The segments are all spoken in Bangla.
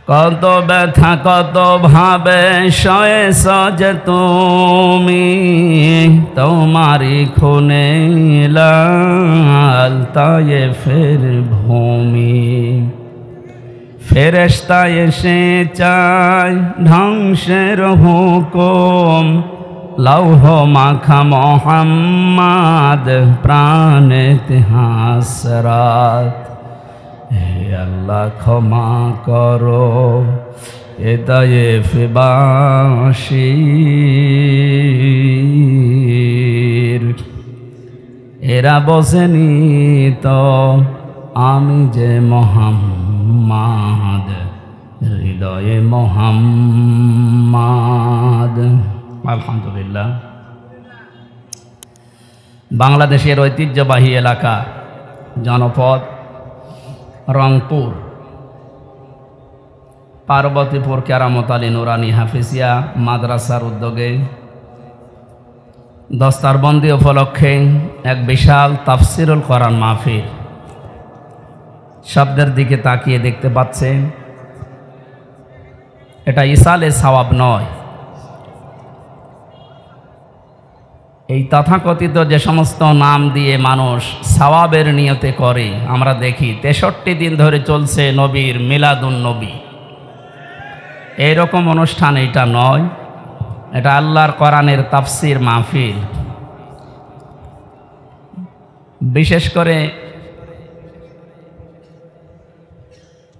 কত ব্যথা কত ভাবে সয়েছ যে তুমি, তোমারি খুনে লাল তায়েফের ভূমি। ফেরেশতা এসে চায় ধ্বংসের হুকুম, লৌহ মাখা মোহাম্মদ প্রাণেতে হাসরাত। হে আল্লাহ ক্ষমা করো এ তায়েফবাসীর, এরা বসেনি তো আমি যে মোহাম্মদ, হৃদয়ে মোহাম্মদ। আলহামদুলিল্লাহ। বাংলাদেশের ঐতিহ্যবাহী এলাকা জনপদ রংপুর, পার্বতীপুর কেরামত আলী নুরানি হাফিজিয়া মাদ্রাসার উদ্যোগে দস্তারবন্দি উপলক্ষে এক বিশাল তাফসিরুল কোরআন মাহফিল। শব্দের দিকে তাকিয়ে দেখতে পাচ্ছেন, এটা ইসালে সওয়াব নয়। এই তথাকথিত যে সমস্ত নাম দিয়ে মানুষ সওয়াবের নিয়তে করে, আমরা দেখি 63 দিন ধরে চলছে নবীর মিলাদুন নবী। এইরকম অনুষ্ঠান এটা নয়, এটা আল্লাহর কোরআনের তাফসির মাহফিল। বিশেষ করে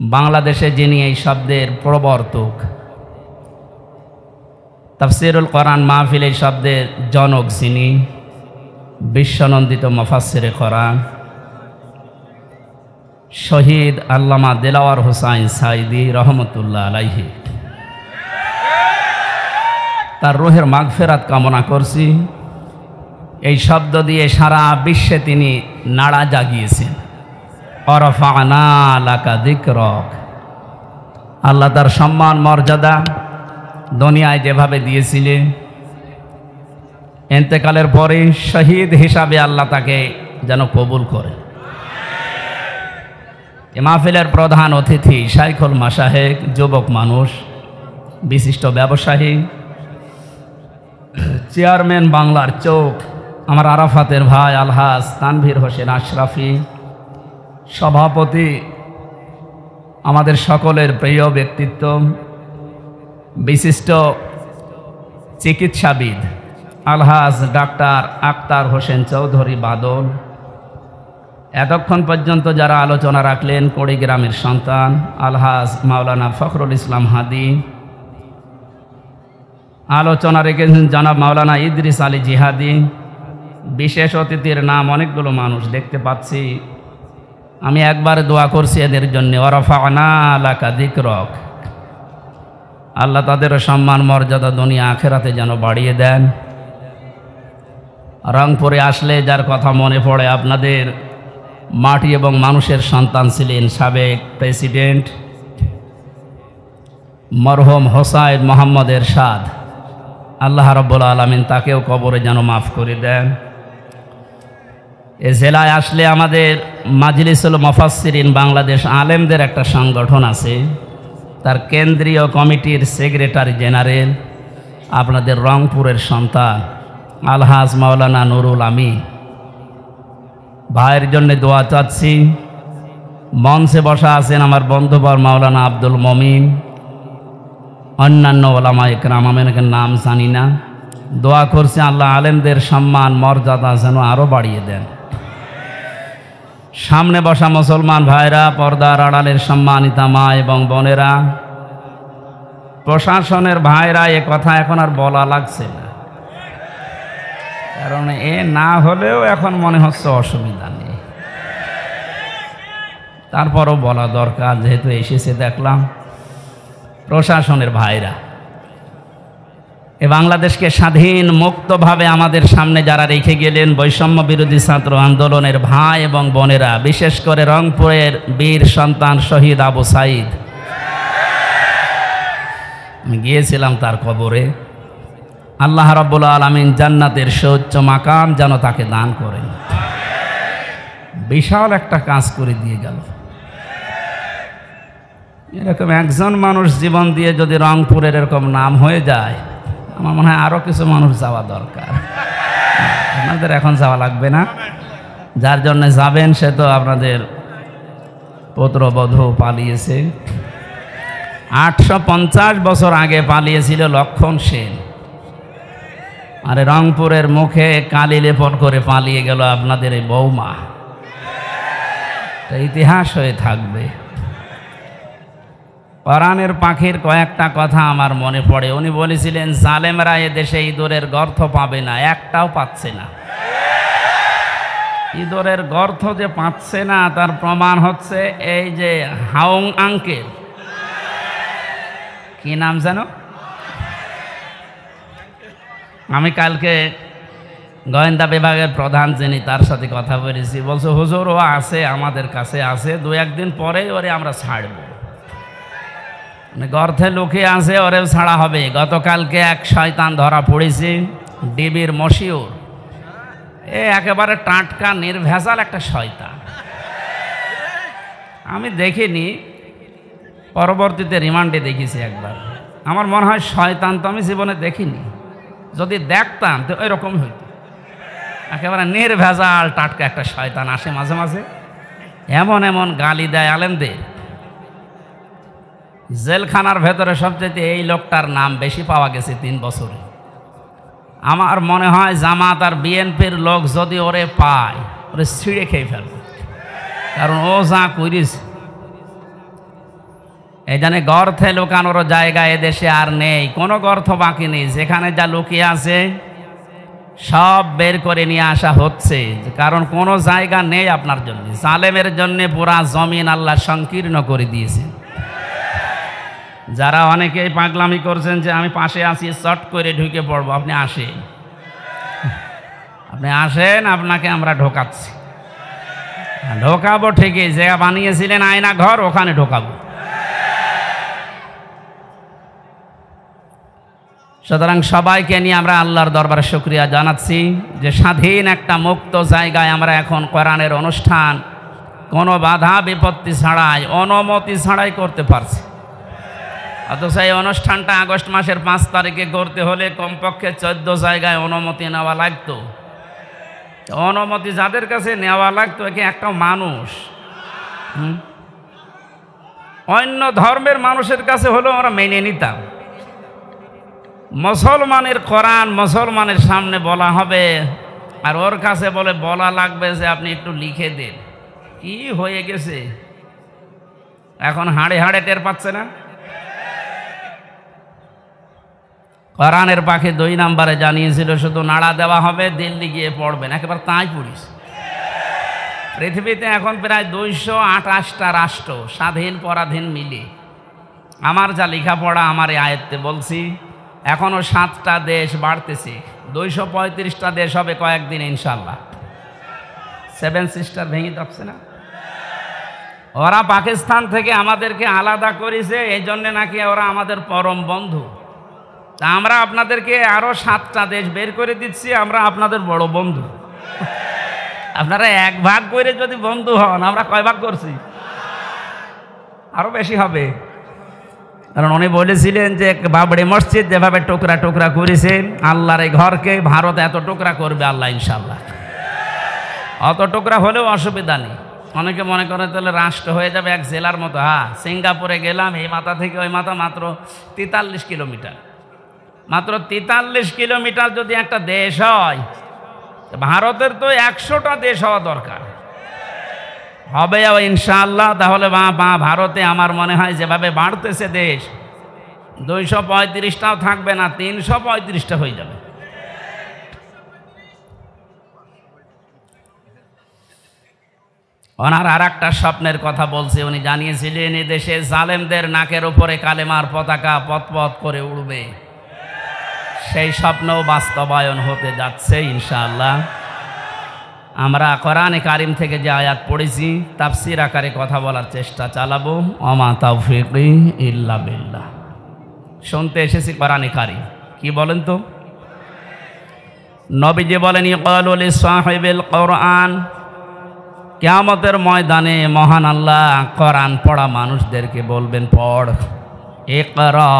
বাংলাদেশে যিনি এই শব্দের প্রবর্তক, তাফসিরুল কোরআন মাহফিল এই শব্দের জনক যিনি, বিশ্বনন্দিত মুফাসসিরে কোরআন শহীদ আল্লামা দেলাওয়ার হোসাইন সাইদি রহমতুল্লাহ আলাইহি, তার রূহের মাগফিরাত কামনা করছি। এই শব্দ দিয়ে সারা বিশ্বে তিনি নাড়া জাগিয়েছেন। ওয়ারাফা'না লাকা যিকরাক, আল্লাহ তার সম্মান মর্যাদা দুনিয়ায় যেভাবে দিয়েছিলেন, ইন্তেকালের পরে শহীদ হিসাবে আল্লাহ তাকে যেন কবুল করে। এ মাহফিলের প্রধান অতিথি শাইখুল মাশায়েখ, যুবক মানুষ, বিশিষ্ট ব্যবসায়ী, চেয়ারম্যান বাংলার চোখ, আমার আরাফাতের ভাই আলহাজ তানভীর হোসেন আশরাফি, সভাপতি, আমাদের সকলের প্রিয় ব্যক্তিত্ব, বিশিষ্ট চিকিৎসাবিদ আলহাজ ডাক্তার আক্তার হোসেন চৌধুরী বাদল, এতক্ষণ পর্যন্ত যারা আলোচনা রাখলেন, কুড়িগ্রামের সন্তান আলহাজ মাওলানা ফখরুল ইসলাম হাদি, আলোচনা রেখেছেন জনাব মাওলানা ইদ্রিস আলী জিহাদি। বিশেষ অতিথির নাম অনেকগুলো মানুষ দেখতে পাচ্ছি, আমি একবার দোয়া করছি এদের জন্য। ওয়ারাফা'না লাকা যিকরাক, আল্লাহ তাদের সম্মান মর্যাদা দুনিয়া আখেরাতে যেন বাড়িয়ে দেন। রংপুরে আসলে যার কথা মনে পড়ে, আপনাদের মাটি এবং মানুষের সন্তান ছিলেন সাবেক প্রেসিডেন্ট মরহুম হোসাইন মোহাম্মদ এরশাদ, আল্লাহ রাব্বুল আলামিন তাকেও কবরে যেন মাফ করে দেন। এ জেলায় আসলে আমাদের মাজলিসুল মুফাসসিরিন বাংলাদেশ আলেমদের একটা সংগঠন আছে, তার কেন্দ্রীয় কমিটির সেক্রেটারি জেনারেল আপনাদের রংপুরের সন্তান আলহাজ মাওলানা নুরুল আমিন ভাইয়ের জন্য দোয়া চাচ্ছি। মঞ্চে বসা আছেন আমার বন্ধুবর মাওলানা আব্দুল মমিন, অন্যান্য ওলামা ইকরাম, আমি এনাদের নাম জানি না। দোয়া করছি আল্লাহ আলেমদের সম্মান মর্যাদা যেন আরও বাড়িয়ে দেন। সামনে বসা মুসলমান ভাইরা, পর্দার আড়ালের সম্মানিতা মা এবং বোনেরা, প্রশাসনের ভাইরা, এ কথা এখন আর বলা লাগছে না, কারণ এ না হলেও এখন মনে হচ্ছে অসুবিধা নেই, তারপরও বলা দরকার যেহেতু এসেছে দেখলাম। প্রশাসনের ভাইরা, এ বাংলাদেশকে স্বাধীন মুক্তভাবে আমাদের সামনে যারা রেখে গেলেন, বৈষম্য বিরোধী ছাত্র আন্দোলনের ভাই এবং বোনেরা, বিশেষ করে রংপুরের বীর সন্তান শহীদ আবু সাইদ, আমি গিয়েছিলাম তার কবরে। আল্লাহ রাব্বুল আলামিন জান্নাতের সুউচ্চ মাকাম যেন তাকে দান করেন। বিশাল একটা কাজ করে দিয়ে গেল। এরকম একজন মানুষ জীবন দিয়ে যদি রংপুরের এরকম নাম হয়ে যায়, আমার মনে হয় আরও কিছু মানুষ যাওয়া দরকার। আপনাদের এখন যাওয়া লাগবে না, যার জন্য যাবেন সে তো আপনাদের পুত্রবধূ পালিয়েছে। 850 বছর আগে পালিয়েছিল লক্ষণ সেন, আরে রংপুরের মুখে কালি লেপন করে পালিয়ে গেল আপনাদের এই বৌমা। ইতিহাস হয়ে থাকবে। কোরআনের পাখির কয়েকটা কথা আমার মনে পড়ে। উনি বলেছিলেন, জালেমরা এদেশে ইঁদুরের গর্ত পাবে না, একটাও পাচ্ছে না। ইঁদুরের গর্ত যে পাচ্ছে না তার প্রমাণ হচ্ছে এই যে হাউং আঙ্কেল, কি নাম জানো? আমি কালকে গোয়েন্দা বিভাগের প্রধান যিনি, তার সাথে কথা বলেছি। বলছে, হুজুর ও আছে, আমাদের কাছে আছে, 2-1 দিন পরেই ওরে আমরা ছাড়বো। গর্তে লুকিয়ে আছে, ওরেও ছাড়া হবে। গতকালকে এক শয়তান ধরা পড়েছে, ডিবির মশিউর। একেবারে টাটকা নির্ভেজাল একটা শয়তান। আমি দেখিনি, পরবর্তীতে রিমান্ডে দেখেছি একবার। আমার মনে হয় শয়তান তো আমি জীবনে দেখিনি, যদি দেখতাম তো এরকম হইত। একেবারে নির্ভেজাল টাটকা একটা শয়তান আসে মাঝে মাঝে, এমন এমন গালি দেয় আলেমদের। জেলখানার ভেতরে সবচেয়ে এই লোকটার নাম বেশি পাওয়া গেছে 3 বছরে। আমার মনে হয় জামাত আর বিএনপির লোক যদি ওরে পায়, ওরে ছিঁড়ে খেয়ে ফেলবে, কারণ ও যা করিস। এই জানে গর্তে লুকানোর জায়গা এদেশে আর নেই, কোনো গর্ত বাকি নেই। যেখানে যা লুকিয়ে আছে সব বের করে নিয়ে আসা হচ্ছে, কারণ কোনো জায়গা নেই আপনার জন্য। জালেমের জন্য পুরা জমিন আল্লাহ সংকীর্ণ করে দিয়েছে। যারা অনেকেই পাগলামি করছেন যে আমি পাশে আছি, চট করে ঢুকে পড়বো, আপনি আসেন, আপনাকে আমরা ঢোকাচ্ছি। ঢোকাবো ঠিকই, জায়গা বানিয়েছিলেন আয়না ঘর, ওখানে ঢোকাবো। সুতরাং সবাইকে নিয়ে আমরা আল্লাহর দরবারে শুকরিয়া জানাচ্ছি যে স্বাধীন একটা মুক্ত জায়গায় আমরা এখন কোরআনের অনুষ্ঠান কোনো বাধা বিপত্তি ছাড়াই, অনুমতি ছাড়াই করতে পারছি। অথচ এই অনুষ্ঠানটা আগস্ট মাসের 5 তারিখে করতে হলে কমপক্ষে 14 জায়গায় অনুমতি নেওয়া লাগতো। অনুমতি যাদের কাছে নেওয়া লাগতো, একে একটা মানুষ, অন্য ধর্মের মানুষের কাছে হলেও আমরা মেনে নিতাম। মুসলমানের কোরআন মুসলমানের সামনে বলা হবে, আর ওর কাছে বলা লাগবে যে আপনি একটু লিখে দেন। কি হয়ে গেছে এখন, হাড়ে হাড়ে টের পাচ্ছে না। কোরআনের পাখি 2 নম্বরে জানিয়েছিল শুধু নাড়া দেওয়া হবে, দিল্লি গিয়ে পড়বেন। একেবারে তাই পড়িস। পৃথিবীতে এখন প্রায় 228টা রাষ্ট্র, স্বাধীন পরাধীন মিলে। আমার যা লেখাপড়া আমার এই আয়ত্তে বলছি, এখনও 7টা দেশ বাড়তেছে, 235টা দেশ হবে কয়েকদিন ইনশাল্লাহ। 7 সিস্টার ভেঙে যাচ্ছে না? ওরা পাকিস্তান থেকে আমাদেরকে আলাদা করেছে, এই জন্যে নাকি ওরা আমাদের পরম বন্ধু। তা আমরা আপনাদেরকে আরো 7টা দেশ বের করে দিচ্ছি, আমরা আপনাদের বড় বন্ধু। আপনারা 1 ভাগ করে যদি বন্ধু হন, আমরা কয় ভাগ করছি? আরো বেশি হবে। কারণ উনি বলেছিলেন যে বাবরি মসজিদ যেভাবে টুকরা টুকরা করেছেন, আল্লাহর এই ঘরকে ভারত এত টুকরা করবে আল্লাহ ইনশাল্লাহ। অত টুকরা হলেও অসুবিধা নেই। অনেকে মনে করে তাহলে রাষ্ট্র হয়ে যাবে এক জেলার মতো। সিঙ্গাপুরে গেলাম, এই মাথা থেকে ওই মাথা মাত্র 43 কিলোমিটার। মাত্র 43 কিলোমিটার যদি একটা দেশ হয়, ভারতের তো 100টা দেশ হওয়া দরকার। হবে ইনশাআল্লাহ। তাহলে ভারতে আমার মনে হয় যেভাবে বাড়তেছে দেশ, 235টাও থাকবে না, 335টা হয়ে যাবে। ওনার আর একটা স্বপ্নের কথা বলছে। উনি জানিয়েছিলেন এদেশে জালেমদের নাকের উপরে কালেমার পতাকা পথ করে উড়বে। সেই স্বপ্নও বাস্তবায়ন হতে যাচ্ছে ইনশাআল্লাহ। আমরা কোরআনে কারিম থেকে যে আয়াত পড়েছি, তাফসীর আকারে কথা বলার চেষ্টা চালাবো। ওমা তাওফীকি ইল্লা বিল্লাহ। শুনতে এসেছি কোরআনে কারিম, কি বলেন তো? নবীজি বলেন, ইকালু লিসাহিবিল কোরআন কিয়ামতের ময়দানে মহান আল্লাহ কোরআন পড়া মানুষদেরকে বলবেন, পড়, ইকরা।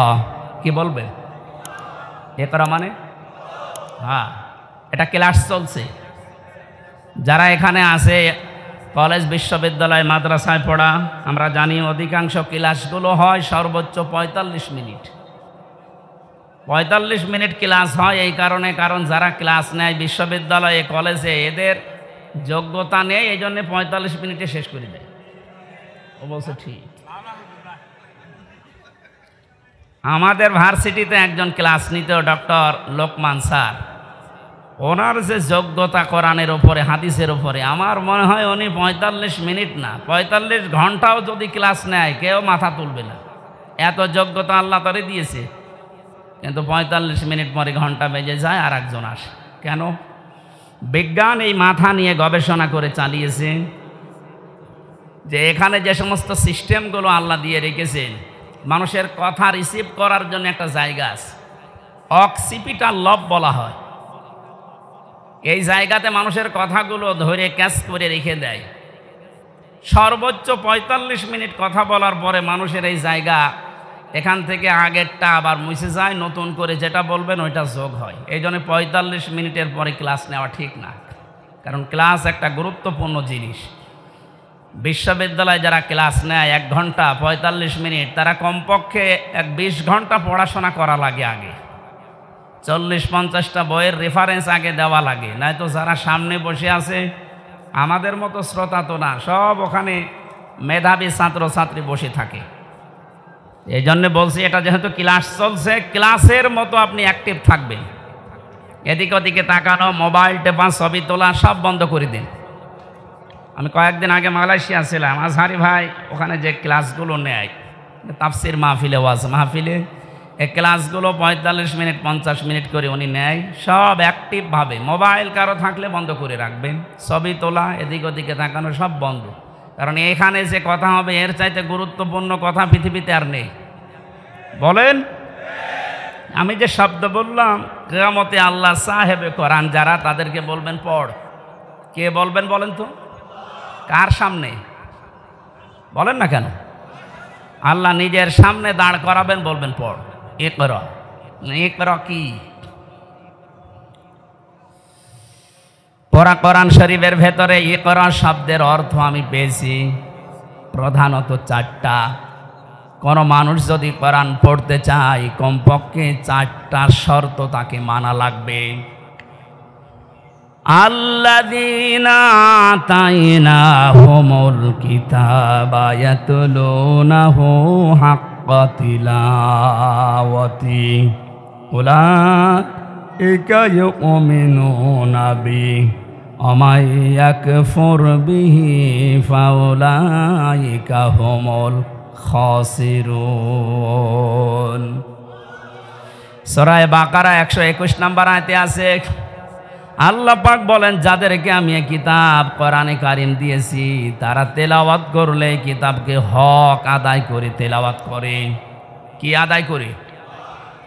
কি বলবে? ইকরা মানে হ্যাঁ, এটা ক্লাস চলছে। যারা এখানে আছে কলেজ, বিশ্ববিদ্যালয়, মাদ্রাসায় পড়া, আমরা জানি অধিকাংশ ক্লাসগুলো হয় সর্বোচ্চ 45 মিনিট। 45 মিনিট ক্লাস হয় এই কারণে, কারণ যারা ক্লাস নেয় বিশ্ববিদ্যালয়ে, কলেজে, এদের যোগ্যতা নেই, এই জন্য 45 মিনিটে শেষ করে দেয়। ও বলছে ঠিক। আমাদের ভার্সিটিতে একজন ক্লাস নিত, ডক্টর লোকমান স্যার। ওনার যে যোগ্যতা কোরআনের ওপরে, হাদিসের ওপরে, আমার মনে হয় উনি 45 মিনিট না, 45 ঘন্টাও যদি ক্লাস নেয় কেউ মাথা তুলবে না, এত যোগ্যতা আল্লাহ তারে দিয়েছে। কিন্তু 45 মিনিট পরে ঘন্টা বেজে যায়, আর একজন আসে। কেন? বিজ্ঞান এই মাথা নিয়ে গবেষণা করে চালিয়েছে যে এখানে যে সমস্ত সিস্টেমগুলো আল্লাহ দিয়ে রেখেছেন, মানুষের কথা রিসিভ করার জন্য একটা জায়গা আছে, অক্সিপিটাল লব বলা হয়। এই জায়গাতে মানুষের কথাগুলো ধরে ক্যাচ করে রেখে দেয়। সর্বোচ্চ 45 মিনিট কথা বলার পরে মানুষের এই জায়গা, এখান থেকে আগেরটা আবার মুছে যায়, নতুন করে যেটা বলবেন ওইটা যোগ হয়। এই জন্য 45 মিনিটের পরে ক্লাস নেওয়া ঠিক না, কারণ ক্লাস একটা গুরুত্বপূর্ণ জিনিস। বিশ্ববিদ্যালয়ে যারা ক্লাস নেয় 1 ঘন্টা 45 মিনিট, তারা কমপক্ষে 20 ঘন্টা পড়াশোনা করা লাগে। আগে 40-50টা বইয়ের রেফারেন্স আগে দেওয়া লাগে, নয়তো যারা সামনে বসে আছে আমাদের মতো শ্রোতা তো না, সব ওখানে মেধাবী ছাত্রছাত্রী বসে থাকে। এই জন্য বলছি, এটা যেহেতু ক্লাস চলছে, ক্লাসের মতো আপনি অ্যাক্টিভ থাকবেন। এদিক ওদিকে তাকানো, মোবাইল টেপা, ছবি তোলা সব বন্ধ করে দিন। আমি কয়েকদিন আগে মালয়েশিয়া ছিলাম, আজহারি ভাই ওখানে যে ক্লাসগুলো নেয়, তাফসির মাহফিলে, ওয়াজ মাহফিলে, এই ক্লাসগুলো 45 মিনিট 50 মিনিট করে উনি নেয়, সব অ্যাক্টিভভাবে। মোবাইল কারো থাকলে বন্ধ করে রাখবেন, ছবি তোলা, এদিক ওদিকে তাকানো সব বন্ধ। কারণ এখানে যে কথা হবে এর চাইতে গুরুত্বপূর্ণ কথা পৃথিবীতে আর নেই। বলেন, আমি যে শব্দ বললাম, কিয়ামতে আল্লাহ সাহেবে কোরআন যারা, তাদেরকে বলবেন পড়। কে বলবেন বলেন তো? কার সামনে বলেন না কেন? আল্লাহ নিজের সামনে দাঁড় করাবেন, বলবেন পড়, ইকরা। ইকরা কি? কোরআন শরীফের ভেতরে ইকরা শব্দের অর্থ আমি পেয়েছি প্রধানত 4টা। কোনো মানুষ যদি কোরআন পড়তে চায়, কমপক্ষে 4টা শর্ত তাকে মানা লাগবে। আল্লাযীনা আতাইনাহুমুল কিতাবা ইয়াতলুনাহু হাক্কা তিলাওয়াতি উলাইকা ইউমিনুনা বিহি ওয়া মান ইয়াকফুর বিহি ফাউলাইকা হুমুল খাসিরুন। সূরা বাকারা 121 নম্বর আয়াতে আছে, আল্লাহ পাক বলেন, যাদেরকে আমি এই কিতাব কোরআনে কারিম দিয়েছি, তারা তেলাওয়াত করলে কিতাবকে হক আদায় করে তেলাওয়াত করে। কি আদায় করে?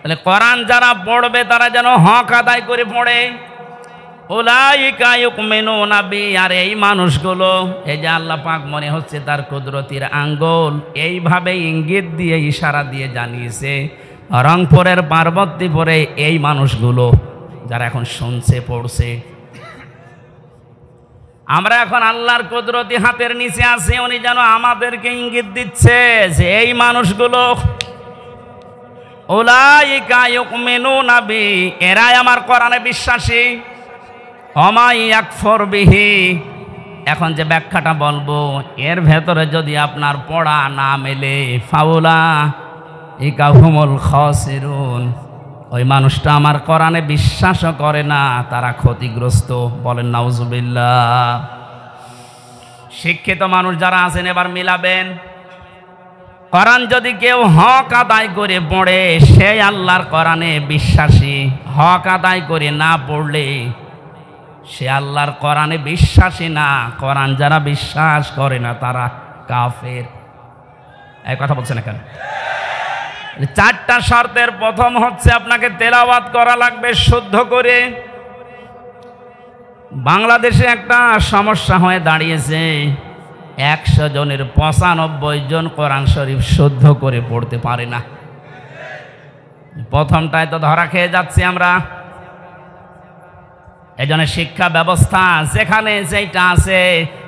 তাহলে কোরআন যারা পড়বে তারা যেন হক আদায় করে পড়ে। উলাইকা ইউমিনুনা বিহি, আর এই মানুষগুলো, এই যে আল্লাহ পাক মনে হচ্ছে তার কুদরতির আঙ্গুল এইভাবে ইঙ্গিত দিয়ে, ইশারা দিয়ে জানিয়েছে, রংপুরের পার্বতীপুরে এই মানুষগুলো যারা এখন শুনছে, পড়ছে, আমরা এখন আল্লাহর কুদরতি হাতের নিচে আছি, উনি যেন আমাদেরকে ইঙ্গিত দিচ্ছে যে এই মানুষগুলো, উলাইকা ইউমিনুনা বিহি, এরাই আমার কোরআনে বিশ্বাসী। ওয়া মান ইয়াকফুর বিহি, এখন যে ব্যাখ্যাটা বলবো এর ভেতরে যদি আপনার পড়া না মেলে, ফাউলাইকা হুমুল খাসিরুন, ওই মানুষটা আমার কোরআনে বিশ্বাসও করে না, তারা ক্ষতিগ্রস্ত। বলেন নাউজুবিল্লাহ। শিক্ষিত মানুষ যারা আছেন এবার মিলাবেন, কোরআন যদি কেউ হক আদায় করে পড়ে, সে আল্লাহর কোরআনে বিশ্বাসী। হক আদায় করে না পড়লে সে আল্লাহর কোরআনে বিশ্বাসী না। কোরআন যারা বিশ্বাস করে না তারা কাফের। এই কথা বলছে না কেন? 4টা শর্তের প্রথম হচ্ছে আপনাকে তেলাওয়াত করা লাগবে শুদ্ধ করে। বাংলাদেশে একটা সমস্যা হয়ে দাঁড়িয়েছে, 100 জনের 95 জন কোরআন শরীফ শুদ্ধ করে পড়তে পারে না। প্রথমটায় তো ধরা খেয়ে যাচ্ছি আমরা। এজন্য শিক্ষা ব্যবস্থা যেখানে যেটা আছে,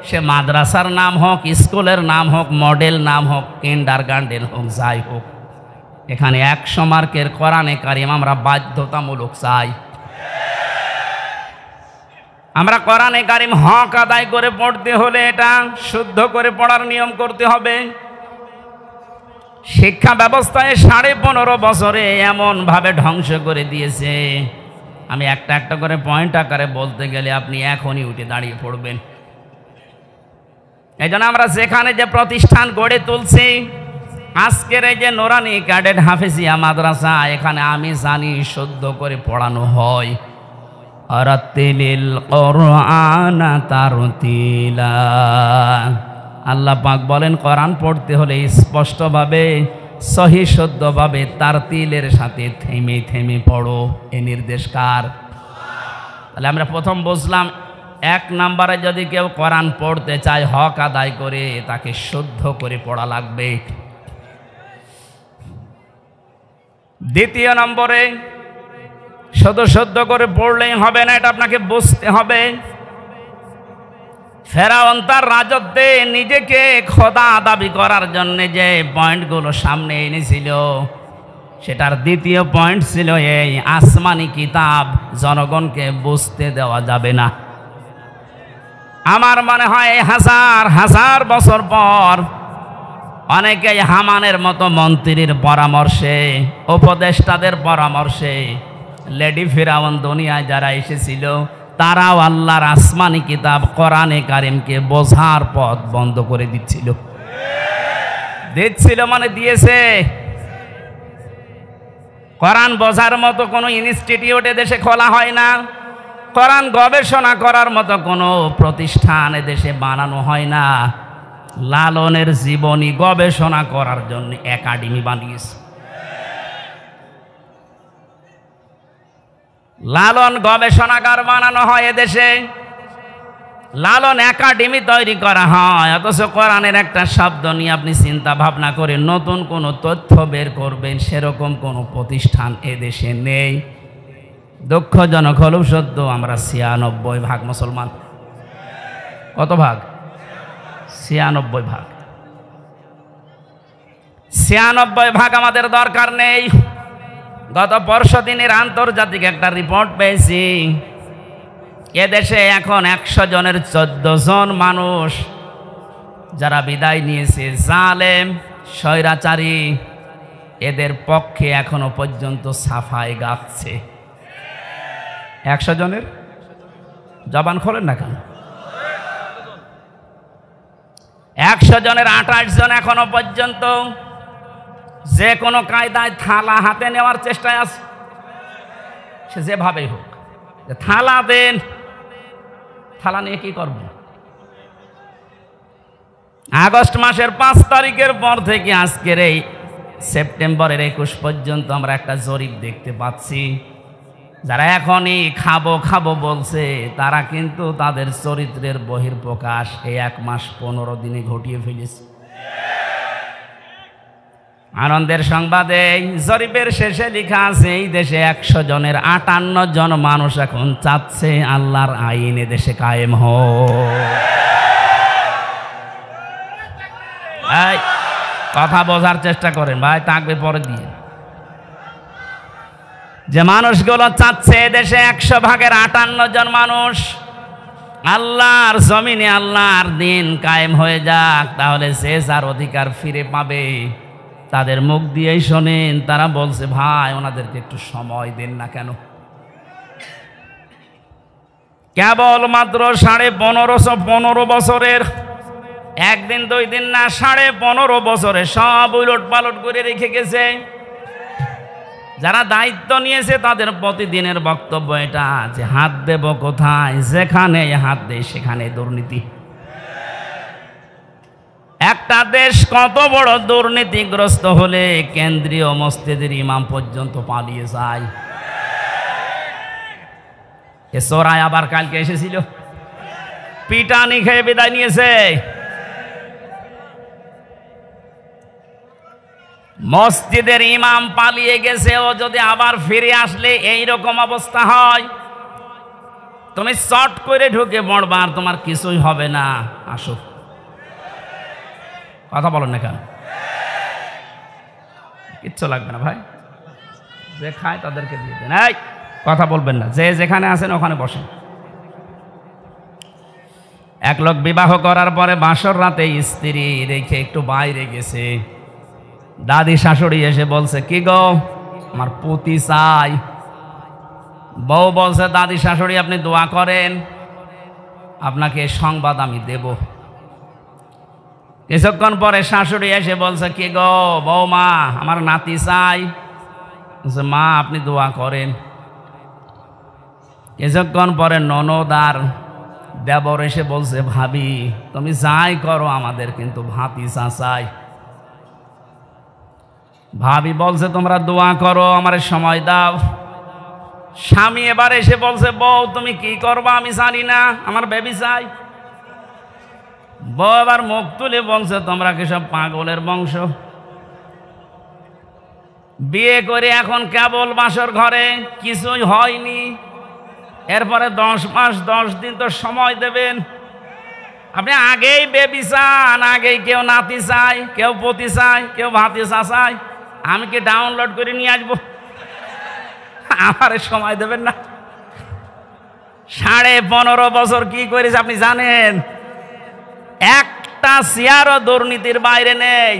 সে মাদ্রাসার নাম হোক, স্কুলের নাম হোক, মডেল নাম হোক, কিন্ডারগার্টেন হোক, যাই হোক, এখানে 100 মার্কের কোরআনে কারিম আমরা বাধ্যতামূলক চাই। আমরা কোরআনে কারিম হক আদায় করে পড়তে হলে এটা শুদ্ধ করে পড়ার নিয়ম করতে হবে। শিক্ষা ব্যবস্থায় 15.5 বছরে এমন ভাবে ধ্বংস করে দিয়েছে, আমি একটা একটা করে পয়েন্ট আকারে বলতে গেলে আপনি এখনই উঠে দাঁড়িয়ে পড়বেন। এই জন্য আমরা যেখানে যে প্রতিষ্ঠান গড়ে তুলছি, আজকের এই যে নোরানি ক্যাডেট হাফেজিয়া মাদ্রাসা, এখানে আমি জানি শুদ্ধ করে পড়ানো হয়। আরাতিলিল কোরআন তারতিলা, আল্লাহ পাক বলেন কোরআন পড়তে হলে স্পষ্টভাবে, সহি শুদ্ধভাবে, তারতিলের সাথে থেমে থেমে পড়ো। এ নির্দেশ কার? তাহলে আমরা প্রথম বুঝলাম, 1 নম্বরে যদি কেউ কোরআন পড়তে চায় হক আদায় করে, তাকে শুদ্ধ করে পড়া লাগবে। দ্বিতীয় নম্বরে, শুধু শুদ্ধ করে পড়লেই হবে না, এটা আপনাকে বুঝতে হবে। ফেরাউন তার রাজত্বে নিজেকে খোদা দাবি করার জন্য যে পয়েন্টগুলো সামনে এনেছিল, সেটার দ্বিতীয় পয়েন্ট ছিল এই, আসমানি কিতাব জনগণকে বুঝতে দেওয়া যাবে না। আমার মনে হয় 1000 বছর পর অনেকেই হামানের মতো মন্ত্রীর পরামর্শে, উপদেষ্টাদের পরামর্শে, লেডি ফিরাউন দুনিয়ায় যারা এসেছিল, তারাও আল্লাহর আসমানি কিতাব কোরআনে কারিমকে বোঝার পথ বন্ধ করে দিচ্ছিল। মানে দিয়েছে। কোরআন বোঝার মতো কোনো ইনস্টিটিউট দেশে খোলা হয় না, কোরআন গবেষণা করার মতো কোনো প্রতিষ্ঠান দেশে বানানো হয় না। লালনের জীবনী গবেষণা করার জন্য একাডেমি বানিয়েছে। লালন গবেষণাগার বানানো হয় এদেশে, লালন একাডেমি তৈরি করা হয়, অথচ কোরআনের একটা শব্দ নিয়ে আপনি চিন্তা ভাবনা করে নতুন কোনো তথ্য বের করবেন, সেরকম কোনো প্রতিষ্ঠান এদেশে নেই। দুঃখজনক হলেও সত্য, আমরা 96% মুসলমান। কত ভাগ? 96%। 96% আমাদের দরকার নেই। গত পরশু দিনের আন্তর্জাতিক একটা রিপোর্ট পেয়েছি, এদেশে এখন 100 জনের 14 জন মানুষ যারা বিদায় নিয়েছে, জালেম স্বৈরাচারী, এদের পক্ষে এখনো পর্যন্ত সাফাই গাচ্ছে। 100 জনের জবান খোলেন না কেন? 100 জনের 28 জন এখনো পর্যন্ত যে কোনো কায়দায় থালা হাতে নেওয়ার চেষ্টায় আছে। সে যেভাবেই হোক, থালা দেন, থালা নিয়ে কি করবেন? আগস্ট মাসের 5 তারিখের পর থেকে আজকের এই সেপ্টেম্বরের 21 পর্যন্ত আমরা একটা জরিপ দেখতে পাচ্ছি, যারা এখনই খাবো খাবো বলছে, তারা কিন্তু তাদের চরিত্রের বহিঃপ্রকাশ এই 1 মাস 15 দিনে ঘটিয়ে ফেলেছে। আনন্দের সংবাদে জরিপের শেষে লেখা আছে, এই দেশে 100 জনের 58 জন মানুষ এখন চাচ্ছে আল্লাহর আইন দেশে কায়েম হোক। কথা বোঝার চেষ্টা করেন ভাই, তাকবে পরে দিয়ে। যে মানুষগুলো চাচ্ছে দেশে 100 ভাগের 58 জন মানুষ আল্লাহর জমিনে আল্লাহর দিন কায়েম হয়ে যাক, তাহলে সে যার অধিকার ফিরে পাবে। তাদের মুখ দিয়েই শোনেন, তারা বলছে ভাই ওনাদেরকে একটু সময় দেন না কেন? কেবলমাত্র 15 বছরের, একদিন 2 দিন না, 15.5 বছরে সব উলট পালট করে রেখে গেছে। যারা দায়িত্ব নিয়েছে তাদের প্রতিদিনের বক্তব্য এটা যে হাত দেব কোথায়, যেখানে হাত দেয় সেখানে দুর্নীতি। একটা দেশ কত বড় দুর্নীতিগ্রস্ত হলে কেন্দ্রীয় মসজিদের ইমাম পর্যন্ত পালিয়ে যায়। এ চোরাই আবার কালকে এসেছিল, পিটানি খেয়ে বিদায় নিয়েছে। মসজিদের ইমাম পালিয়ে গেছে, ও যদি আবার ফিরে আসলে এইরকম অবস্থা হয়, তুমি চট করে ঢুকে পড়বা, আর তোমার কিছুই হবে না। আসো, কথা বলেন না কেন? কিচ্ছু লাগবে না ভাই, যে খায় তাদেরকে দিয়ে দেন। এই কথা বলবেন না, যে যেখানে আছেন ওখানে বসেন। এক লোক বিবাহ করার পরে বাসর রাতে স্ত্রী রেখে একটু বাইরে গেছে। দাদি শাশুড়ি এসে বলছে, কি গো, আমার পুতি চাই। বউ বলছে, দাদি শাশুড়ি আপনি দোয়া করেন, আপনাকে সংবাদ আমি দেব। কিছুক্ষণ পরে শাশুড়ি এসে বলছে, কি গো বৌমা, আমার নাতি চাই। বলছে, মা আপনি দোয়া করেন। কিছুক্ষণ পরে ননদ আর দেবর এসে বলছে, ভাবি তুমি যাই করো, আমাদের কিন্তু ভাতিজা চাই। ভাবি বলছে, তোমরা দোয়া করো, আমার সময় দাও। স্বামী এবার এসে বলছে, বউ তুমি কি করবা আমি জানি না, আমার বেবি চাই। বউ এবার মুখ তুলে বলছে, তোমরা কি সব পাগলের বংশ? বিয়ে করে এখন কেবল বাসর ঘরে, কিছুই হয়নি, এরপরে 10 মাস 10 দিন তো সময় দেবেন। আপনি আগেই বেবি চান, আগেই কেউ নাতি চাই, কেউ পতি চাই, কেউ ভাতিজা চাই। আমি কি ডাউনলোড করে নিয়ে আসবো? আমার সময় দেবেন না? 15.5 বছর কি করেছে আপনি জানেন? একটা চেয়ারও দুর্নীতির বাইরে নেই।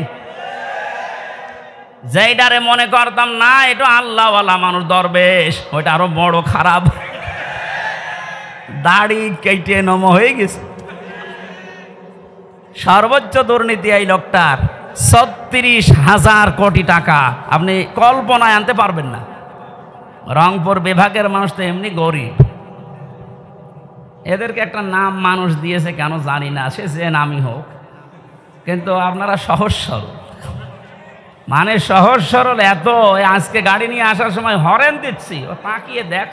যেইটারে মনে করতাম না এটা আল্লাহওয়ালা মানুষ, দরবেশ, ওইটা আরো বড় খারাপ। দাড়ি কেটে নম হয়ে গেছে। সর্বোচ্চ দুর্নীতি এই লোকটার 36,000 কোটি টাকা, আপনি কল্পনায় আনতে পারবেন না। রংপুর বিভাগের মানুষ তো এমনি গরিব, এদেরকে একটা নাম মানুষ দিয়েছে কেন জানি না, সে যে নামই হোক, কিন্তু আপনারা সহজ সরল, মানে সহজ সরল এত। আজকে গাড়ি নিয়ে আসার সময় হরেন দিচ্ছি, ও তাকিয়ে দেখ,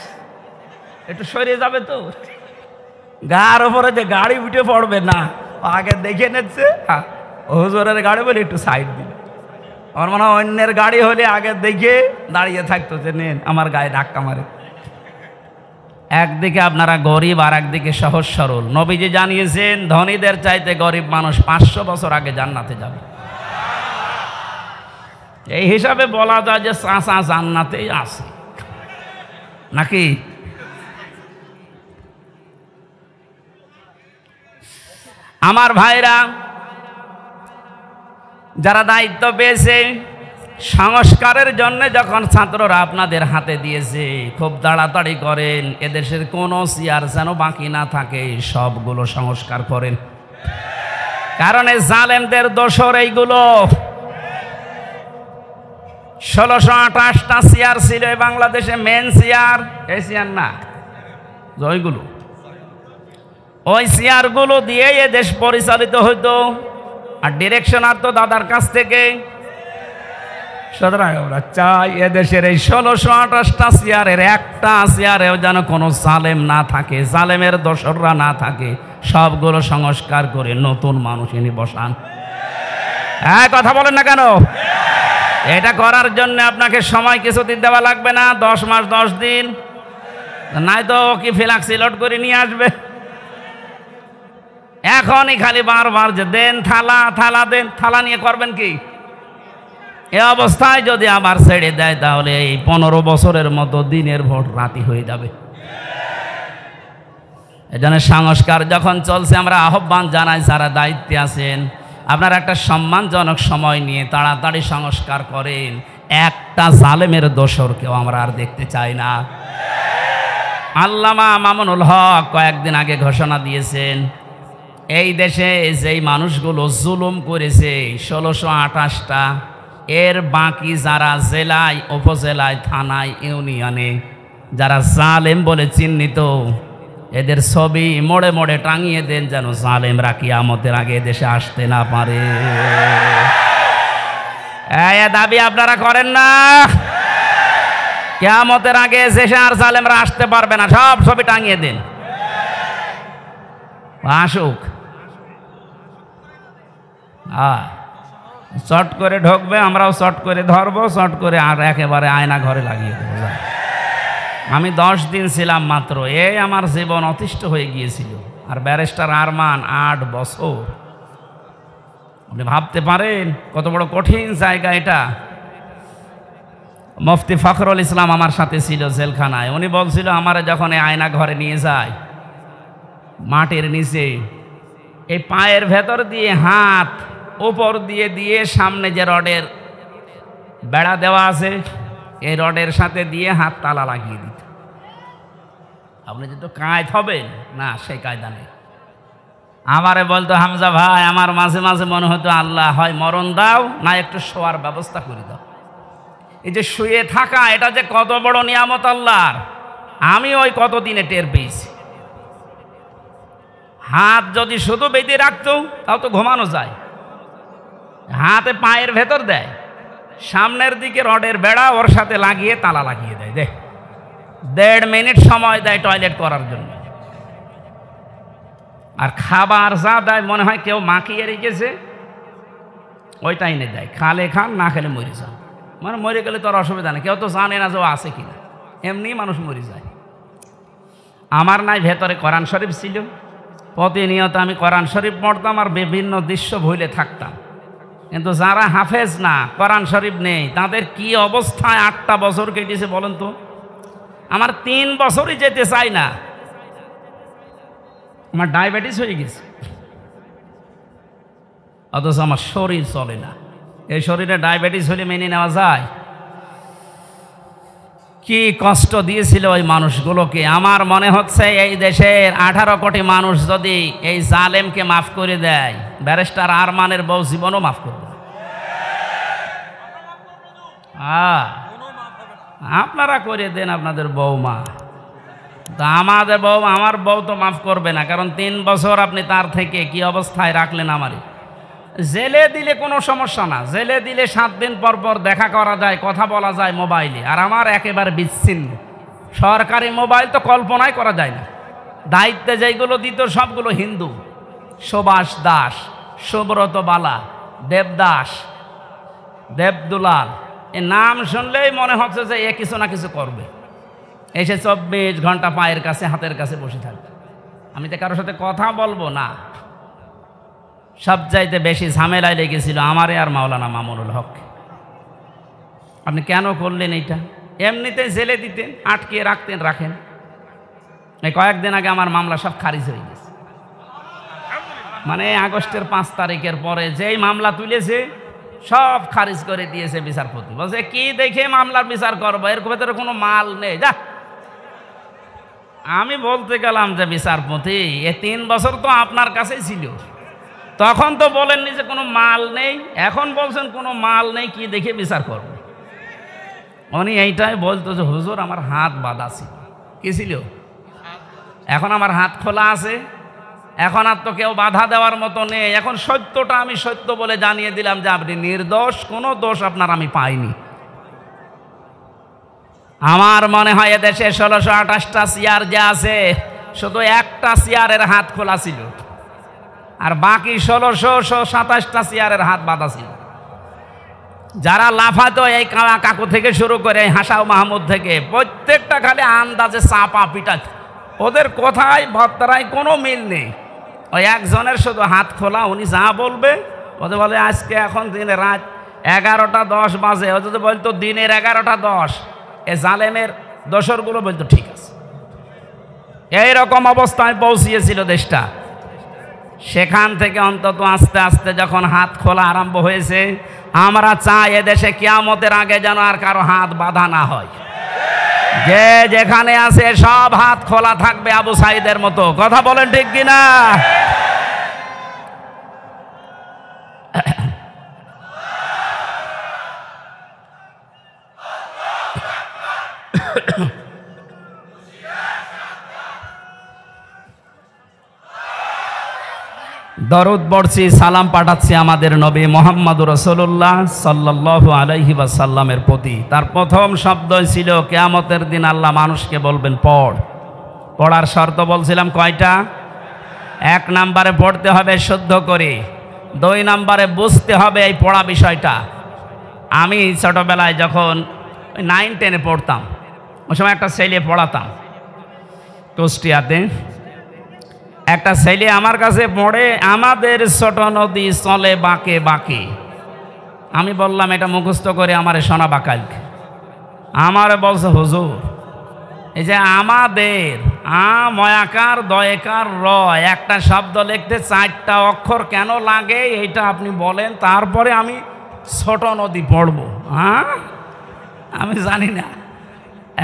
একটু সরিয়ে যাবে তো, গার ওপরে যে গাড়ি উঠে পড়বে না, আগে দেখে নিচ্ছে। হুজুরের গাড়ি বলে একটু সাইড দিবে, আমার মনে হয় অন্যের গাড়ি হলে আগে দেখে দাঁড়িয়ে থাকতো যে নেন, আমার গায়ে ধাক্কা মারে। একদিকে আপনারা গরিব, আর একদিকে সহজ সরল। নবীজি জানিয়েছেন, ধনীদের চাইতে গরিব মানুষ 500 বছর আগে জান্নাতে যাবে। এই হিসাবে বলা যায় যে চাচা জান্নাতেই আছে নাকি? আমার ভাইরা, যারা দায়িত্ব পেয়েছে সংস্কারের জন্য, যখন ছাত্ররা আপনাদের হাতে দিয়েছে, খুব তাড়াতাড়ি করেন, এদেশের কোনো চেয়ার যেন বাকি না থাকে, সবগুলো সংস্কার করেন। কারণ এই জালেমদের দোসর এইগুলো। 1628টা চেয়ার ছিল বাংলাদেশে, মেন চেয়ার, এই চেয়ার না, ওইগুলো, ওই চেয়ারগুলো দিয়ে এ দেশ পরিচালিত হইতো। আর ডিরেকশন আর তো দাদার কাছ থেকে। সুতরাং আমরা চাই এদেশের এই 1628টা চেয়ারের একটা চেয়ারেও যেন কোনো জালেম না থাকে, জালেমের দোসররা না থাকে, সবগুলো সংস্কার করে নতুন মানুষ এনে বসান। হ্যাঁ, কথা বলেন না কেন? এটা করার জন্য আপনাকে সময় কিছুদিন দেওয়া লাগবে না, 10 মাস 10 দিন, নাই তো কি ফ্লাক্সি লোড করে নিয়ে আসবে। এখনই খালি বারবার যে দেন থালা, থালা দেন, থালা নিয়ে করবেন কি? এ অবস্থায় যদি আবার ছেড়ে দেয়, তাহলে এই 15 বছরের মতো দিনের ভোট রাতি হয়ে যাবে। এজন্য সংস্কার যখন চলছে, আমরা আহ্বান জানাই, যারা দায়িত্বে আছেন, আপনারা একটা সম্মানজনক সময় নিয়ে তাড়াতাড়ি সংস্কার করেন। একটা জালেমের দোসরকেও আমরা আর দেখতে চাই না। আল্লামা মামুনুল হক কয়েকদিন আগে ঘোষণা দিয়েছেন, এই দেশে যেই মানুষগুলো জুলুম করেছে 1628টা, এর বাকি যারা জেলায়, উপজেলায়, থানায়, ইউনিয়নে যারা জালেম বলে চিহ্নিত, এদের ছবি মোড়ে মোড়ে টাঙিয়ে দেন, যেন জালেমরা কিয়ামতের আগে দেশে আসতে না পারে। এই দাবি আপনারা করেন না? কিয়ামতের আগে শেষে আর জালেমরা আসতে পারবে না, সব ছবি টাঙিয়ে দিন, আসুক। শর্ট করে ঢুকবে, আমরাও শর্ট করে ধরবো, শর্ট করে আর একেবারে আয়না ঘরে লাগিয়ে দেবো। আমি 10 দিন ছিলাম মাত্র, এই আমার জীবন অতিষ্ঠ হয়ে গিয়েছিল। আর ব্যারিস্টার আরমান 8 বছর। আপনি ভাবতে পারেন কত বড় কঠিন জায়গা এটা। মুফতি ফখরুল ইসলাম আমার সাথে ছিল জেলখানায়। উনি বলছিল আমারে যখন এই আয়না ঘরে নিয়ে যায়, মাটির নিচে এই পায়ের ভেতর দিয়ে হাত উপর দিয়ে দিয়ে সামনে যে রডের বেড়া দেওয়া আছে, এই রডের সাথে দিয়ে হাত তালা লাগিয়ে দিত। আপনি যেহেতু কায়দ হবেন না, সেই কায়দা নেই। আমারে বলতো, হামজা ভাই, আমার মাঝে মাঝে মনে হতো আল্লাহ হয় মরণ দাও, না একটু শোয়ার ব্যবস্থা করে দাও। এই যে শুয়ে থাকা, এটা যে কত বড় নিয়ামত আল্লাহর, আমি ওই কতদিনে টের পেয়েছি। হাত যদি শুধু বেঁধে রাখতো তাও তো ঘুমানো যায়। হাতে পায়ের ভেতর দেয়, সামনের দিকে রডের বেড়া ওর সাথে লাগিয়ে তালা লাগিয়ে দেয়। 1.5 মিনিট সময় দেয় টয়লেট করার জন্য। আর খাবার যা দেয় মনে হয় কেউ মাখিয়ে রেখেছে, ওইটাই এনে দেয়। খালে খান, না খেলে মরে যান। মানে মরে গেলে তো আর অসুবিধা নেই, কেউ তো জানে না যে ও আছে কিনা, এমনি মানুষ মরে যায়। আমার নাই ভেতরে কোরআন শরীফ ছিল, প্রতিনিয়ত আমি কোরআন শরীফ পড়তাম আর বিভিন্ন দৃশ্য ভুলে থাকতাম। কিন্তু যারা হাফেজ না, কোরআন শরীফ নেই, তাদের কি অবস্থায় 8টা বছর কেটেছে বলেন তো। আমার 3 বছরই যেতে চাই না, আমার ডায়াবেটিস হয়ে গেছে, অথচ আমার শরীর চলে না। এই শরীরে ডায়াবেটিস হলে মেনে নেওয়া যায়? কি কষ্ট দিয়েছিল ওই মানুষগুলোকে। আমার মনে হচ্ছে এই দেশের 18 কোটি মানুষ যদি এই জালেমকে মাফ করে দেয়, ব্যারিস্টার আরমানের বউ জীবনও মাফ করবে। আপনারা করে দেন আপনাদের বৌমা, তা আমাদের বউ, আমার বউ তো মাফ করবে না। কারণ 3 বছর আপনি তার থেকে কি অবস্থায় রাখলেন। আমারই জেলে দিলে কোনো সমস্যা না, জেলে দিলে 7 দিন পর পর দেখা করা যায়, কথা বলা যায় মোবাইলে। আর আমার একেবারে বিচ্ছিন্ন, সরকারি মোবাইল তো কল্পনাই করা যায় না। দায়িত্বে যেগুলো দিত সবগুলো হিন্দু, সুভাষ দাস, সুব্রত বালা, দেবদাস, দেবদুলাল, এ নাম শুনলেই মনে হচ্ছে যে এ কিছু না কিছু করবে। এসে 24 ঘন্টা পায়ের কাছে হাতের কাছে বসে থাকবে। আমি তো কারোর সাথে কথা বলবো না। সবচাইতে বেশি ঝামেলায় লেগেছিল আমারে আর মাওলানা মামুনুল হক। আপনি কেন করলেন এইটা? এমনিতে জেলে দিতেন, আটকিয়ে রাখতেন, রাখেন। এই কয়েকদিন আগে আমার মামলা সব খারিজ হয়ে গেছে। মানে আগস্টের 5 তারিখের পরে যেই মামলা তুলেছে সব খারিজ করে দিয়েছে বিচারপতি। বলছে কি দেখে মামলার বিচার করবো, এর ভেতরে কোনো মাল নেই, যা। আমি বলতে গেলাম যে বিচারপতি, এ 3 বছর তো আপনার কাছেই ছিল, তখন তো বলেননি যে কোনো মাল নেই, এখন বলছেন কোনো মাল নেই, কি দেখে বিচার করবো? উনি এইটাই বলতো যে হুজুর আমার হাত বাঁধা ছিল। কি ছিল? এখন আমার হাত খোলা আছে, এখন আর তো কেউ বাধা দেওয়ার মতো নেই। এখন সত্যটা আমি সত্য বলে জানিয়ে দিলাম যে আপনি নির্দোষ, কোনো দোষ আপনার আমি পাইনি। আমার মনে হয় এদেশে 1628টা চেয়ার যে আছে, শুধু একটা চেয়ারের হাত খোলা ছিল, আর বাকি 1627টা চেয়ারের হাত বাঁধা ছিল। যারা লাফাতো এই কাকু থেকে শুরু করে হাসাও মাহমুদ থেকে, প্রত্যেকটা খালি আন্দাজে চাপা পিটাত। ওদের কথায় ভত্তারায় কোনো মিল নেই। ওই একজনের শুধু হাত খোলা, উনি যা বলবে ওদের বলে আজকে এখন দিনে রাত 11টা 10 বাজে, ও যদি বলতো দিনের 11টা 10, এ জালেমের দোসরগুলো বলতো ঠিক আছে। এইরকম অবস্থায় পৌঁছিয়েছিল দেশটা। সেখান থেকে অন্তত আস্তে আস্তে যখন হাত খোলা আরম্ভ হয়েছে, আমরা চাই এদেশে কিয়ামতের আগে যেন আর কারো হাত বাঁধা না হয়। যে যেখানে আছে সব হাত খোলা থাকবে আবু সাইদের মতো। কথা বলেন ঠিক কিনা? দরুদ পড়ছি, সালাম পাঠাচ্ছি আমাদের নবী মুহাম্মদুর রাসূলুল্লাহ সাল্লাল্লাহু আলাইহি ওয়াসাল্লামের প্রতি। তার প্রথম শব্দ ছিল কিয়ামতের দিন আল্লাহ মানুষকে বলবেন পড়। পড়ার শর্ত বলছিলাম কয়টা? 1 নম্বরে পড়তে হবে শুদ্ধ করে, 2 নম্বরে বুঝতে হবে এই পড়া বিষয়টা। আমি ছোটবেলায় যখন 9-10-এ পড়তাম, ওই সময় একটা ছেলে পড়াতাম কুষ্টিয়াতে। একটা ছেলে আমার কাছে পড়ে, আমাদের ছোট নদী চলে বাঁকে বাঁকে। আমি বললাম এটা মুখস্থ করে আমারে শোনা বাকাল। আমারে বলছে হুজুর এই যে আমাদের ময়াকার দয়কার র একটা শব্দ লিখতে 4টা অক্ষর কেন লাগে এইটা আপনি বলেন, তারপরে আমি ছোট নদী পড়বো। আমি জানি না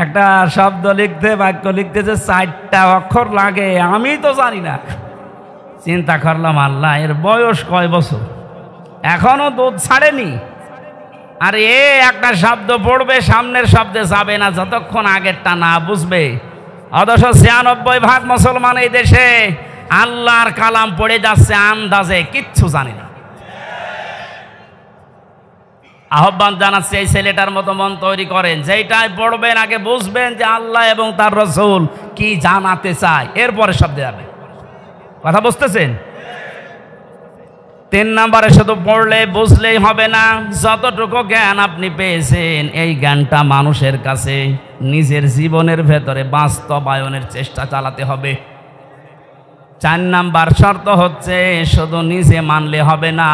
একটা শব্দ লিখতে, বাক্য লিখতে যে 4টা অক্ষর লাগে আমি তো জানি না। চিন্তা করলাম আল্লাহ এর বয়স কয় বছর, এখনো দুধ ছাড়েনি, আর এ একটা শব্দ পড়বে সামনের শব্দে যাবে না যতক্ষণ আগেরটা না বুঝবে। অথচ 96% মুসলমান এই দেশে আল্লাহর কালাম পড়ে যাচ্ছে আন্দাজে, কিচ্ছু জানি না। আহ্বান জানাচ্ছি এই ছেলেটার মতো মন তৈরি করেন, যেইটাই পড়বেন আগে বুঝবেন যে আল্লাহ এবং তার রাসূল কি জানাতে চায়, এরপরে শব্দে যাবে। কথা বুঝতেছেন? 3 নম্বরে শুধু পড়লে বুঝলেই হবে না, যতটুকু জ্ঞান আপনি পেয়েছেন এই জ্ঞানটা মানুষের কাছে নিজের জীবনের ভেতরে বাস্তবায়নের চেষ্টা চালাতে হবে। 4 নম্বর শর্ত হচ্ছে শুধু নিজে মানলে হবে না,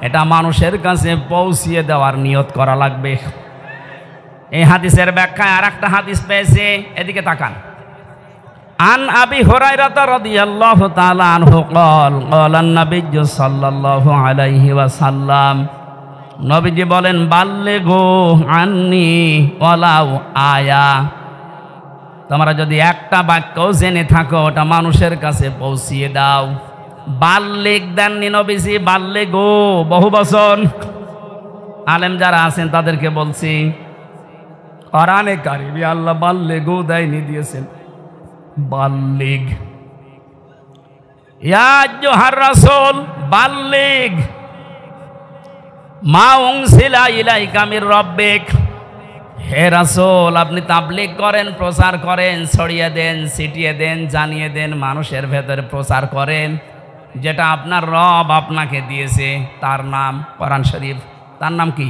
এটা মানুষের কাছে পৌঁছিয়ে দেওয়ার নিয়ত করা লাগবে। এই হাদিসের ব্যাখ্যায় আর একটা হাদিস পেয়েছে, এদিকে তাকান। আন আবি হুরায়রা রাদিয়াল্লাহু তাআলা আনহু قال قال النبي সাল্লাল্লাহু আলাইহি ওয়াসাল্লাম, নবীজি বলেন বাল্লিগু আন্নি ওয়ালাউ আয়া, তোমরা যদি একটা বাক্য জেনে থাকো ওটা মানুষের কাছে পৌঁছিয়ে দাও। বাল্লিগ দেননি নবীজি, বাল্লিগু বহু বচন। আলেম যারা আছেন তাদেরকে বলছি, কোরআনে কারিমে আল্লাহ বাল্লিগু দেয়নি, দিয়েছেন বাল্লিগ। ইয়া আইয়ুহার রাসূল বাল্লিগ মা উনজিলা ইলাইকা মির রাব্বিক, হে রাসূল আপনি তাবলীগ করেন, প্রচার করেন, ছড়িয়ে দেন, ছিটিয়ে দেন, জানিয়ে দেন, মানুষের ভেতরে প্রচার করেন যেটা আপনার রব আপনাকে দিয়েছে, তার নাম কোরআন শরীফ। তার নাম কি?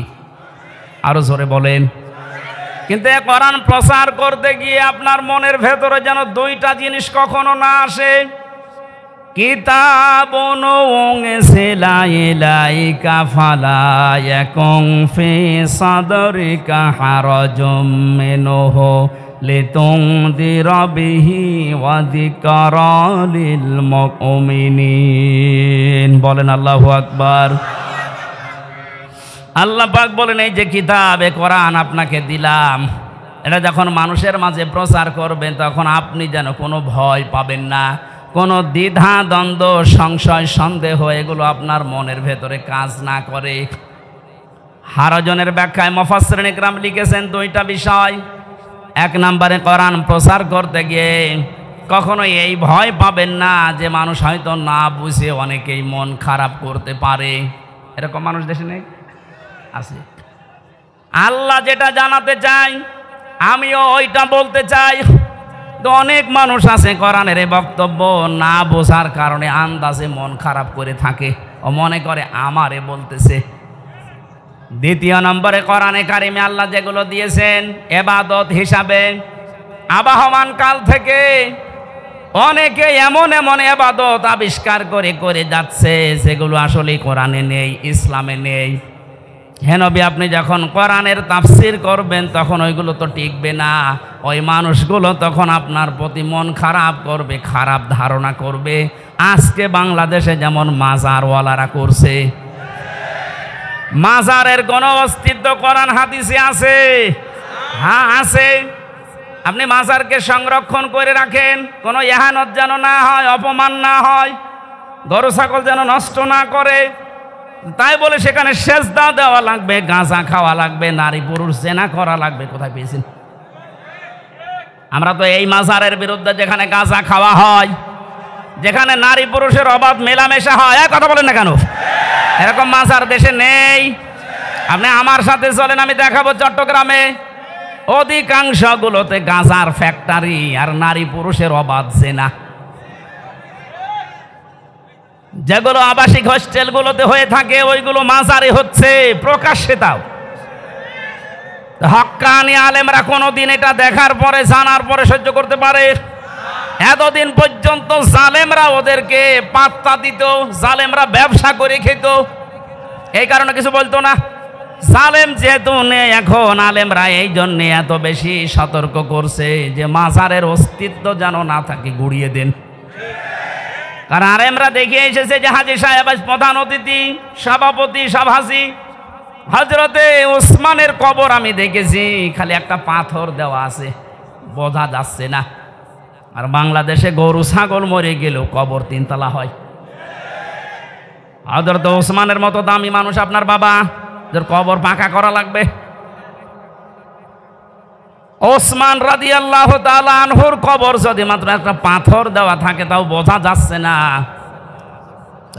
আরো জোরে বলেন। কিন্তু এই কোরআন প্রচার করতে গিয়ে আপনার মনের ভেতরে যেন 2টা জিনিস কখনো না আসে। কিতাবুন উনজিলা ইলাইকা ফালা ইয়াকুন ফি সাদরিকা হারাজুম মিনহু লিতুনদিরা বিহি ওয়া যিকরা লিল মুমিনিন। বলেন আল্লাহু আকবার। আল্লাহ পাক বলেন এই যে কিতাবে কোরআন আপনাকে দিলাম, এটা যখন মানুষের মাঝে প্রচার করবেন তখন আপনি যেন কোনো ভয় পাবেন না, কোনো দ্বিধা দ্বন্দ্ব সংশয় সন্দেহ এগুলো আপনার মনের ভেতরে কাজ না করে। হারাজনের ব্যাখ্যায় মুফাসসিরিন ইকরাম লিখেছেন 2টা বিষয়। 1 নম্বরে কোরআন প্রচার করতে গিয়ে কখনো এই ভয় পাবেন না যে মানুষ হয়তো না বুঝে অনেকেই মন খারাপ করতে পারে। এরকম মানুষ দেশে নেই? আছে। আল্লাহ যেটা জানাতে চাই আমিও ওইটা বলতে চাই। তো অনেক মানুষ আছে কোরআনের এই বক্তব্য না বোঝার কারণে আন্দাজে মন খারাপ করে থাকে, ও মনে করে আমারে বলতেছে। 2 নম্বরে কোরআনে কারিমে আল্লাহ যেগুলো দিয়েছেন ইবাদত হিসাবে, আবাহমান কাল থেকে অনেকে এমন এমন ইবাদত আবিষ্কার করে করে যাচ্ছে যেগুলো আসলে কোরআনে নেই, ইসলামে নেই। হে নবী আপনি যখন কোরআনের তাফসীর করবেন তখন ওইগুলো তো টিকবে না, ওই মানুষগুলো তখন আপনার প্রতি মন খারাপ করবে, খারাপ ধারণা করবে। আজকে বাংলাদেশে যেমন মাজারওয়ালারা করছে, মাজারের কোনো অস্তিত্ব কোরআন হাদিসে আছে? হ্যাঁ আছে। আপনি মাজারকে সংরক্ষণ করে রাখেন, কোনো ইহানত যেন না হয়, অপমান না হয়, গরু ছাগল যেন নষ্ট না করে। তাই বলে সেখানে সেজদা দেওয়া লাগবে, গাঁজা খাওয়া লাগবে, নারী পুরুষ জেনা করা লাগবে? কোথায় পেয়েছেন? আমরা তো এই মাজারের বিরুদ্ধে যেখানে গাঁজা খাওয়া হয়, যেখানে নারী পুরুষের অবাধ মেলামেশা হয়, কথা বলেন না কেন? এরকম মাজার দেশে নেই। আপনি আমার সাথে চলেন, আমি দেখাবো চট্টগ্রামে অধিকাংশগুলোতে গাঁজার ফ্যাক্টরি আর নারী পুরুষের অবাধ জেনা। যেগুলো আবাসিক হোস্টেলগুলোতে হয়ে থাকে ওইগুলো মাজারে হচ্ছে প্রকাশ্যে। তাও হক্কানি আলেমরা কোনোদিন এটা দেখার পরে জানার পরে সহ্য করতে পারে? এতদিন পর্যন্ত জালেমরা ওদেরকে পাত্তা দিত, জালেমরা ব্যবসা করে খেত, এই কারণে কিছু বলতো না। জালেম যেহেতু নেই এখন, আলেমরা এই জন্য এত বেশি সতর্ক করছে যে মাজারের অস্তিত্ব যেন না থাকে, গুড়িয়ে দেন। কারণ আলেমরা দেখে এসেছে যে হাজী সাহেব প্রধান অতিথি, সভাপতি, সভাসী হযরতে ওসমানের কবর আমি দেখেছি, খালি একটা পাথর দেওয়া আছে, বোঝা যাচ্ছে না। আর বাংলাদেশে গরু ছাগল মরে গেলেও কবর 3 তলা হয়। হযরত ওসমানের মতো দামি মানুষ আপনার বাবা, যার কবর পাকা করা লাগবে। ওসমান রাদিয়াল্লাহু তাআলা আনহুর কবর যদি মাত্র একটা পাথর দেওয়া থাকে, তাও বোঝা যাচ্ছে না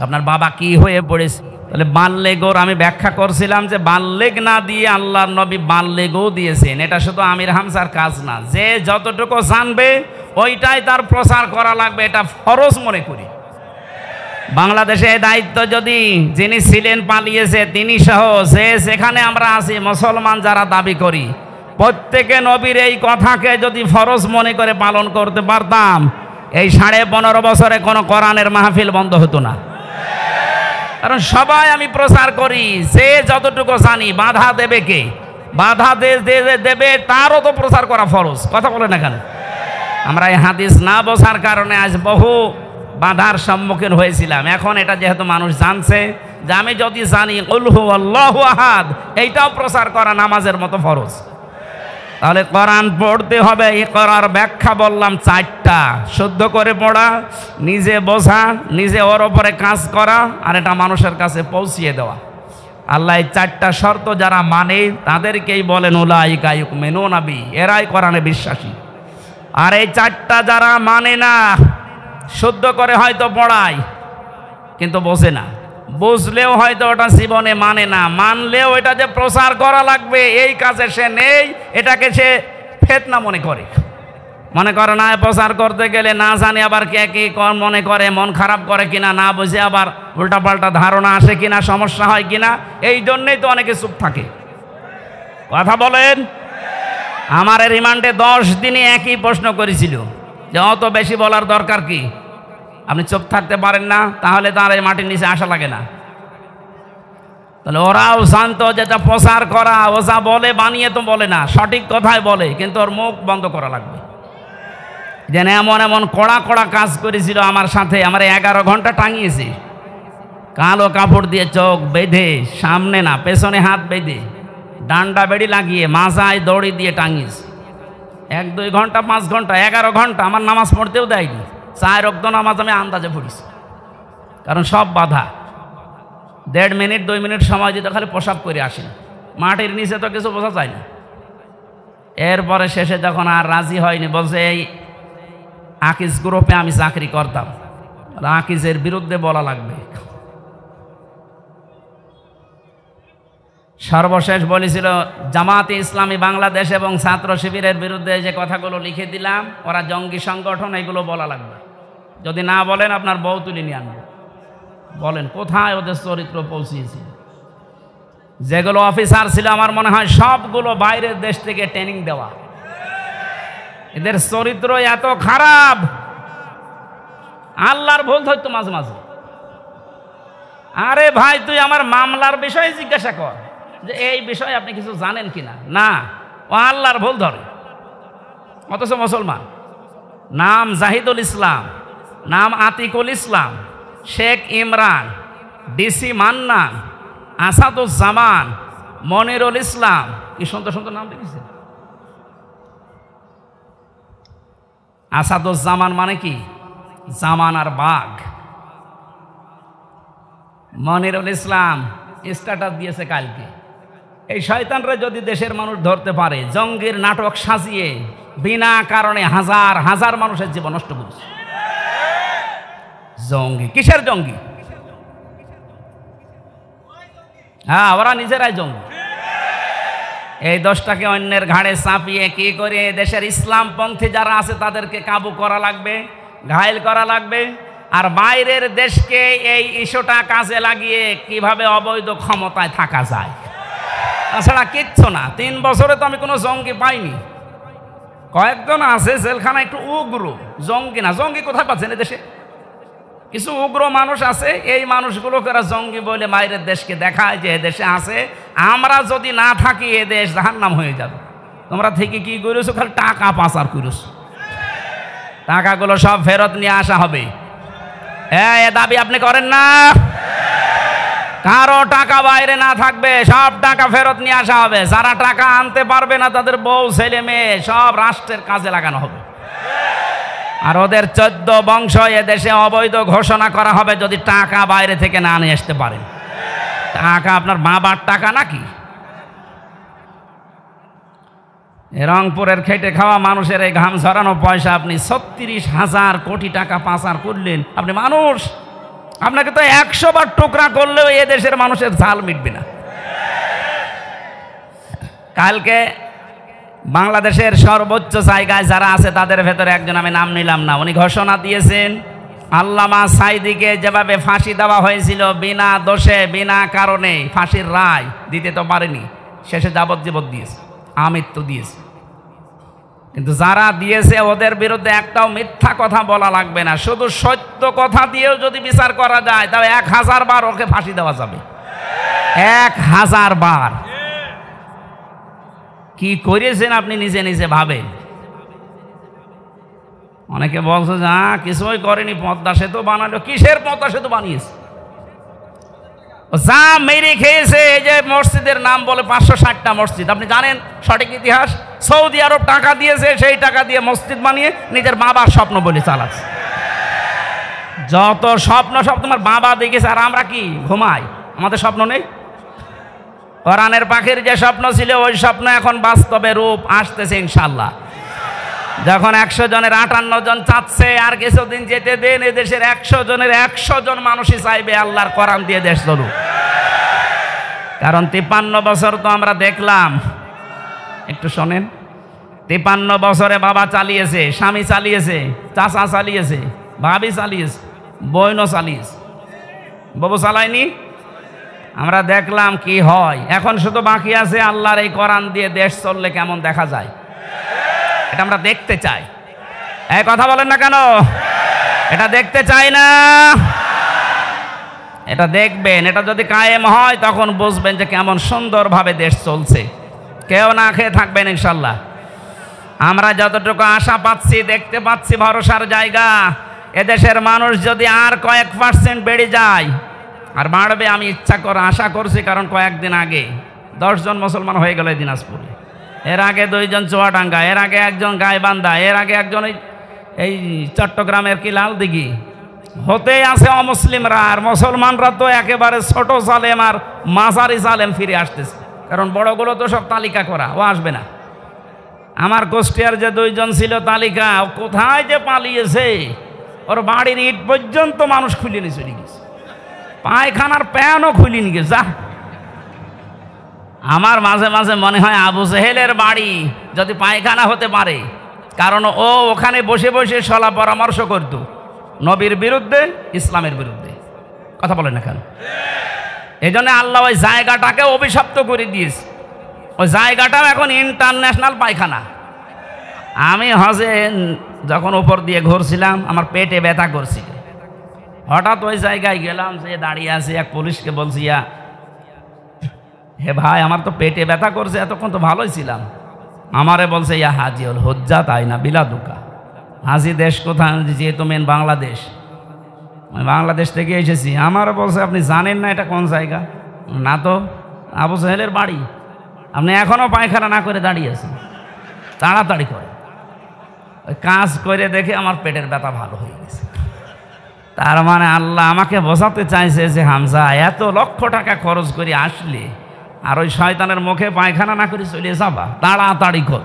আপনার বাবা কি হয়ে পড়েছে। তাহলে বাল্যেগোর আমি ব্যাখ্যা করছিলাম যে বাল্যেগ না দিয়ে আল্লাহর নবী বাল্যেগও দিয়েছেন। এটা শুধু আমির হামজার কাজ না, যে যতটুকু জানবে ওইটাই তার প্রচার করা লাগবে, এটা ফরজ মনে করি। বাংলাদেশে এই দায়িত্ব যদি যিনি ছিলেন পালিয়েছে তিনি সহ যে সেখানে আমরা আছি মুসলমান যারা দাবি করি, প্রত্যেকে নবীর এই কথাকে যদি ফরজ মনে করে পালন করতে পারতাম, এই 15.5 বছরে কোনো কোরআনের মাহফিল বন্ধ হতো না। কারণ সবাই আমি প্রচার করি, যে যতটুকু জানি বাধা দেবে কে? বাধা দেবে তারও তো প্রচার করা ফরজ, কথা বলে না কেন? আমরা এই হাদিস না বোঝার কারণে আজ বহু বাধার সম্মুখীন হয়েছিলাম। এখন এটা যেহেতু মানুষ জানছে যে আমি যদি জানি কুল হুয়াল্লাহু আহাদ, এইটাও প্রচার করা নামাজের মতো ফরজ। তাহলে কোরআন পড়তে হবে। এই করার ব্যাখ্যা বললাম 4টা: শুদ্ধ করে পড়া, নিজে বোঝা, নিজে ওর ওপরে কাজ করা, আর এটা মানুষের কাছে পৌঁছিয়ে দেওয়া। আল্লাহ এই 4টা শর্ত যারা মানে তাদেরকেই বলেন উলাইকা ইউমিনুনা বি, এরাই কোরআনে বিশ্বাসী। আর এই 4টা যারা মানে না, শুদ্ধ করে হয়তো পড়ায় কিন্তু বোঝে না, বুঝলেও হয়তো ওটা জীবনে মানে না, মানলেও এটা যে প্রচার করা লাগবে এই কাজে সে নেই, এটাকে সে ফিতনা মনে করে না। প্রচার করতে গেলে না জানে আবার কে কি মনে করে, মন খারাপ করে কিনা, না বুঝে আবার উল্টাপাল্টা ধারণা আসে কিনা, সমস্যা হয় কিনা, এই জন্যই তো অনেকে চুপ থাকে। কথা বলেন। আমার রিমান্ডে 10 দিনে একই প্রশ্ন করেছিল যে অত বেশি বলার দরকার কি, আপনি চুপ থাকতে পারেন না, তাহলে তার এই মাটির নিচে আসা লাগে না। তাহলে ওরাও জানতো যেটা প্রচার করা, ও যা বলে বানিয়ে তো বলে না, সঠিক কথাই বলে, কিন্তু ওর মুখ বন্ধ করা লাগবে। যেন এমন এমন কড়া কড়া কাজ করেছিল আমার সাথে, আমার 11 ঘন্টা টাঙিয়েছে, কালো কাপড় দিয়ে চোখ বেঁধে, সামনে না পেছনে হাত বেঁধে, ডান্ডা বেড়ি লাগিয়ে মাজায় দড়ি দিয়ে টাঙিয়েছে। 1-2 ঘন্টা 5 ঘন্টা 11 ঘন্টা আমার নামাজ পড়তেও দেয়নি। 4 ওয়াক্ত নামাজ আমি আন্দাজে পড়িছি, কারণ সব বাধা। 1.5 মিনিট 2 মিনিট সময় দিতে খালি প্রসাব করে আসেন, মাটির নিচে তো কিছু বোঝা যায় না। এরপরে শেষে যখন আর রাজি হয়নি, বলছে এই আকিজ গ্রুপে আমি চাকরি করতাম, আকিজের বিরুদ্ধে বলা লাগবে। সর্বশেষ বলেছিল জামাতে ইসলামী বাংলাদেশ এবং ছাত্র শিবিরের বিরুদ্ধে যে কথাগুলো লিখে দিলাম, ওরা জঙ্গি সংগঠন, এগুলো বলা লাগবে। যদি না বলেন আপনার বউ তুলে নিয়ে আনবো। বলেন কোথায় ওদের চরিত্র পৌঁছিয়েছিল। যেগুলো অফিসার ছিল আমার মনে হয় সবগুলো বাইরের দেশ থেকে ট্রেনিং দেওয়া। এদের চরিত্র এত খারাপ, আল্লাহর ভুল ধরতো মাঝে মাঝে। আরে ভাই, তুই আমার মামলার বিষয়ে জিজ্ঞাসা কর যে এই বিষয়ে আপনি কিছু জানেন কিনা। না, ও আল্লাহর ভুল ধরে। অথচ মুসলমান, নাম জাহিদুল ইসলাম, নাম আতিকুল ইসলাম, শেখ ইমরান, ডিসি মান্নান, আসাদুজ্জামান, মনিরুল ইসলাম, কি সুন্দর সুন্দর নাম দেখেছে। আসাদুজ্জামান মানে কি? জামানার বাঘ। মনিরুল ইসলাম স্ট্যাটাস দিয়েছে কালকে, এই শয়তানরা যদি দেশের মানুষ ধরতে পারে, জঙ্গির নাটক সাজিয়ে বিনা কারণে হাজার হাজার মানুষের জীবন নষ্ট করছে। জঙ্গি। কিসের জঙ্গি? হ্যাঁ, ওরা নিজেরাই জঙ্গি। এই দোষটাকে অন্যের ঘাড়ে চাপিয়ে কি করে দেশের ইসলামপন্থী যারা আছে তাদেরকে কাবু করা লাগবে, ঘায়েল করা লাগবে, আর বাইরের দেশকে এই ইস্যুটা কাজে লাগিয়ে কিভাবে অবৈধ ক্ষমতায় থাকা যায়, তাছাড়া কিচ্ছু না। 3 বছরে তো আমি কোনো জঙ্গি পাইনি। কয়েকজন আছে জেলখানা একটু উগ্র, জঙ্গি না। জঙ্গি কোথায় পাচ্ছেন? দেশে কিছু উগ্র মানুষ আছে, এই মানুষগুলোকে জঙ্গি বলে বাইরের দেশকে দেখায় যে দেশে আছে। আমরা যদি না থাকি এ দেশ জাহান্নাম হয়ে যাবে। তোমরা থেকে কি করেছো? খালি টাকা পাচার করেছো। টাকাগুলো সব ফেরত নিয়ে আসা হবে। হ্যাঁ, এ দাবি আপনি করেন না? কারো টাকা বাইরে না থাকবে, সব টাকা ফেরত নিয়ে আসা হবে। যারা টাকা আনতে পারবে না তাদের বউ ছেলে মেয়ে সব রাষ্ট্রের কাজে লাগানো হবে। আর ওদের 14 বংশ এদেশে অবৈধ ঘোষণা করা হবে যদি টাকা বাইরে থেকে না নিয়ে আসতে পারেন। টাকা আপনার বাবার টাকা নাকি? রংপুরের খেটে খাওয়া মানুষের এই ঘাম ঝরানো পয়সা আপনি 36,000 কোটি টাকা পাচার করলেন। আপনি মানুষ, আপনাকে তো 100 বার টুকরা করলেও এ দেশের মানুষের ঝাল মিটবে না। কালকে বাংলাদেশের সর্বোচ্চ জায়গায় যারা আছে তাদের ভেতরে একজন, আমি নাম নিলাম না, উনি ঘোষণা দিয়েছেন আল্লামা সাঈদীকে যেভাবে ফাঁসি দেওয়া হয়েছিল বিনা দোষে বিনা কারণে, ফাঁসির রায় দিতে তো পারেনি, শেষে যাবজ্জীবন দিয়েছে, আমৃত্যু দিয়েছে। কিন্তু যারা দিয়েছে ওদের বিরুদ্ধে একটাও মিথ্যা কথা বলা লাগবে না, শুধু সত্য কথা দিয়েও যদি বিচার করা যায় তবে 1000 বার ওকে ফাঁসি দেওয়া যাবে। 1000 বার। কি করেছেন আপনি নিজে নিজে ভাবেন। অনেকে বলছে যে কিছুই করেনি, পদ্মা সেতু বানালো। কিসের পদ্মা সেতু বানিয়েছে? যা মেরে খেয়েছে। এই যে মসজিদের নাম বলে 560টা মসজিদ, আপনি জানেন সঠিক ইতিহাস? সৌদি আরব টাকা দিয়েছে, সেই টাকা দিয়ে মসজিদ বানিয়ে নিজের বাবার স্বপ্ন বলে চালাচ্ছে। যত স্বপ্ন সব তোমার বাবা দেখেছে, আর আমরা কি ঘুমাই? আমাদের স্বপ্ন নেই? কোরআনের পাখির যে স্বপ্ন ছিল ওই স্বপ্ন এখন বাস্তবে রূপ আসতেছে ইনশাআল্লাহ। যখন 100 জনের 58 জন চাচ্ছে, আর কিছুদিন যেতে দেন, এদেশের 100 জনের 100 জন মানুষই চাইবে আল্লাহর কোরআন দিয়ে দেশ চলুক। কারণ 53 বছর তো আমরা দেখলাম, একটু শোনেন, 53 বছরে বাবা চালিয়েছে, স্বামী চালিয়েছে, চাচা চালিয়েছে, ভাবি চালিয়েছে, বোনও চালিয়েছে, বাবু চালায়নি। আমরা দেখলাম কি হয়। এখন শুধু বাকি আছে আল্লাহর এই কোরআন দিয়ে দেশ চললে কেমন দেখা যায়, এটা আমরা দেখতে চাই। এই কথা বলেন না কেন? এটা দেখতে চাই না? এটা দেখবেন। এটা যদি কায়েম হয় তখন বুঝবেন যে কেমন সুন্দরভাবে দেশ চলছে। কেউ না খেয়ে থাকবেন ইনশাল্লাহ। আমরা যতটুকু আশা পাচ্ছি, দেখতে পাচ্ছি ভরসার জায়গা, এদেশের মানুষ যদি আর কয়েক % বেড়ে যায়, আর বাড়বে আমি ইচ্ছা করে আশা করছি। কারণ কয়েকদিন আগে 10 জন মুসলমান হয়ে গেল দিনাজপুরে, এর আগে 2 জন চুয়াডাঙ্গা, এর আগে 1 জন গাইবান্ধা, এর আগে 1 জন এই চট্টগ্রামের কি লালদিঘি। হতেই আছে অমুসলিমরা, আর মুসলমানরা তো একেবারে ছোট জালেম আর মাঝারি জালেম ফিরে আসতেছে। কারণ বড়গুলো তো সব তালিকা করা, ও আসবে না। আমার কুষ্টিয়ার যে 2 জন ছিল তালিকা, ও কোথায় যে পালিয়েছে, ওর বাড়ির ইট পর্যন্ত মানুষ খুলে নিয়ে চলে গেছে, পায়খানার প্যানও খুলে নিয়ে গেছে। যা, আমার মাঝে মাঝে মনে হয় আবু জেহেলের বাড়ি যদি পায়খানা হতে পারে, কারণ ও ওখানে বসে বসে সলা পরামর্শ করত নবীর বিরুদ্ধে, ইসলামের বিরুদ্ধে। কথা বলেন না কেন? এই জন্য আল্লাহ ওই জায়গাটাকে অভিশপ্ত করে দিয়েছে। ওই জায়গাটাও এখন ইন্টারন্যাশনাল পায়খানা। আমি হজে যখন উপর দিয়ে ঘুরছিলাম, আমার পেটে ব্যথা করছিল। হঠাৎ ওই জায়গায় গেলাম, যে দাঁড়িয়ে আছে, এক পুলিশকে বলছি, হে ভাই, আমার তো পেটে ব্যথা করছে, এতক্ষণ তো ভালোই ছিলাম। আমারে বলছে, ইয়া হাজি হল হজ্জা, তাই না বিলাদুকা। হাজি দেশ কোথায়? যেহেতু মেন বাংলাদেশ, আমি বাংলাদেশ থেকে এসেছি। আমারও বলছে, আপনি জানেন না এটা কোন জায়গা? না তো। আবু জেহেলের বাড়ি। আপনি এখনও পায়খানা না করে দাঁড়িয়ে আছেন, তাড়াতাড়ি করে। ওই কাজ করে দেখে আমার পেটের ব্যথা ভালো হয়ে গেছে। তার মানে আল্লাহ আমাকে বোঝাতে চাইছে যে হামজা, এত লক্ষ টাকা খরচ করে আসলে আর ওই শয়তানের মুখে পায়খানা না করে চলে যাবা, তাড়াতাড়ি কর।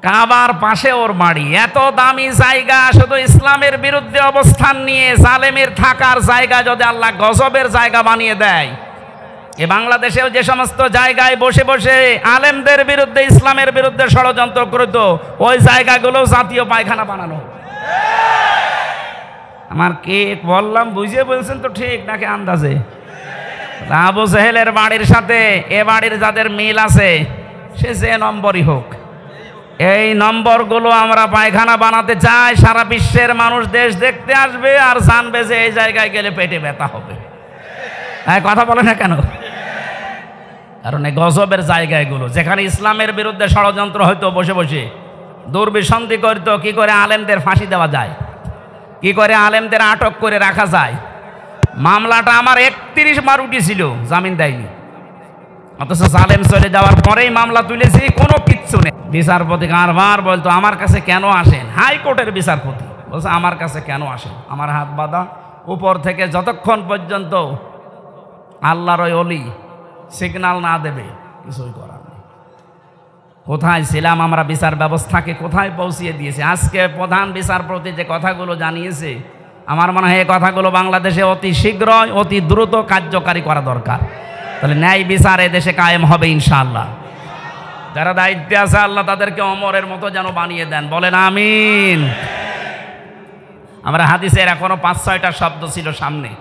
কাবার পাশে ওর বাড়ি, এত দামি জায়গা, শুধু ইসলামের বিরুদ্ধে অবস্থান নিয়ে জালেমের থাকার জায়গা যদি আল্লাহ গজবের জায়গা বানিয়ে দেয়, এ বাংলাদেশেও যে সমস্ত জায়গায় বসে বসে আলেমদের বিরুদ্ধে ইসলামের বিরুদ্ধে ষড়যন্ত্র করত, ওই জায়গাগুলো জাতীয় পায়খানা বানানো। আমার কে বললাম বুঝে বলছেন তো ঠিক নাকি আন্দাজে? আবু জেহেলের বাড়ির সাথে এ বাড়ির যাদের মিল আছে, সে যে নম্বরই হোক, এই নম্বরগুলো আমরা পায়খানা বানাতে চাই। সারা বিশ্বের মানুষ দেশ দেখতে আসবে আর জানবে যে এই জায়গায় গেলে পেটে ব্যথা হবে। কথা বলে না কেন? কারণ এই গজবের জায়গাগুলো, যেখানে ইসলামের বিরুদ্ধে ষড়যন্ত্র হয়তো বসে বসে দুর্বিসন্ধি করত, কি করে আলেমদের ফাঁসি দেওয়া যায়, কি করে আলেমদের আটক করে রাখা যায়। মামলাটা আমার 31 বার উঠেছিল, জামিন দেয়নি, অথচ জালেম চলে যাওয়ার পরেই মামলা তুলেছি, কোনো কিচ্ছু নেই। বিচারপতি কারবার বলতো আমার কাছে কেন আসেন, হাইকোর্টের বিচারপতি বলছে আমার কাছে কেন আসেন, আমার হাত বাঁধা, উপর থেকে যতক্ষণ পর্যন্ত আল্লাহর ওই অলি সিগন্যাল না দেবে কিছুই করার নেই। কোথায় ছিলাম আমরা, বিচার ব্যবস্থাকে কোথায় পৌঁছিয়ে দিয়েছে। আজকে প্রধান বিচারপতি যে কথাগুলো জানিয়েছে, আমার মনে হয় এই কথাগুলো বাংলাদেশে অতি শীঘ্রই অতি দ্রুত কার্যকারী করা দরকার। তাহলে ন্যায় বিচার এই দেশে কায়েম হবে ইনশাআল্লাহ। যারা দায়িত্বে আছে আল্লাহ তাদেরকে অমরের মতো যেন বানিয়ে দেন, বলেন আমিন। আমরা হাদিসের এখনো 5-6টা শব্দ ছিল সামনে,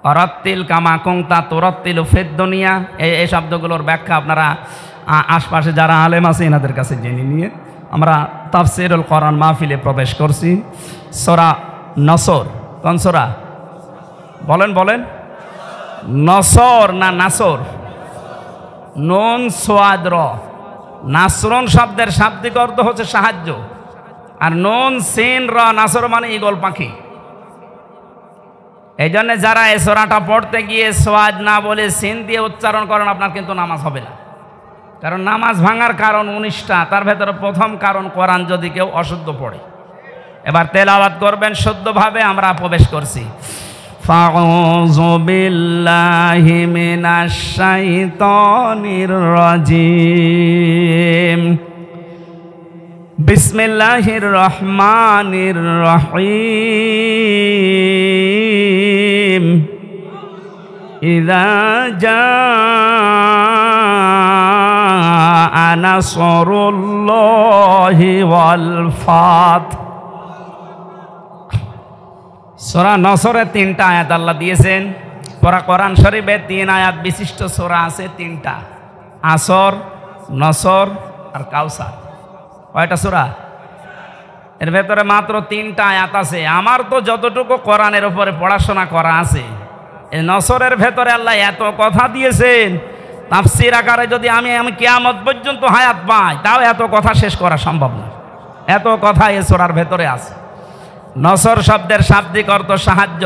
অরত্তিল কামা কুংতা তোরত্তিল ফিদ দুনিয়া, এই শব্দগুলোর ব্যাখ্যা আপনারা আশপাশে যারা আলেম আছে এনাদের কাছে জেনে নিয়ে আমরা তাফসীরুল কোরআন মাহফিলে প্রবেশ করছি। সূরা নসর, কোন সূরা বলেন বলেন? নসর না নাসর? নুন সোয়াদ র। নাসরুন শব্দের শাব্দিক অর্থ হচ্ছে সাহায্য, আর নুন সিন র নাসর মানে ঈগল পাখি। এই জন্য যারা এই সূরাটা পড়তে গিয়ে সোয়াদ না বলে সিন দিয়ে উচ্চারণ করেন, আপনার কিন্তু নামাজ হবে না। কারণ নামাজ ভাঙার কারণ 19টা, তার ভেতরে প্রথম কারণ কোরআন যদি কেউ অশুদ্ধ পড়ে। এবার তেলাওয়াত করবেন শুদ্ধভাবে, আমরা প্রবেশ করছি। ফাউযু বিল্লাহি মিনাশ শাইতানির রাজিম, বিসমিল্লাহির রহমানির রহিম, ইযা জাআ নাসরুল্লাহি ওয়াল ফাত। সূরা নসরে 3টা আয়াত আল্লাহ দিয়েছেন। কোরআন শরীফে 3 আয়াত বিশিষ্ট সূরা আছে, 3টা, আসর, নসর আর কাউসার। কয়টা সূরা? এর ভেতরে মাত্র 3টা আয়াত আছে। আমার তো যতটুকু কোরআনের উপরে পড়াশোনা করা আছে, এই নসরের ভেতরে আল্লাহ এত কথা দিয়েছেন, তাফসীর আকারে যদি আমি কিয়ামত পর্যন্ত হায়াত পাই তাও এত কথা শেষ করা সম্ভব না। এত কথা এই সূরার ভেতরে আছে। নসর শব্দের শাব্দিক অর্থ সাহায্য।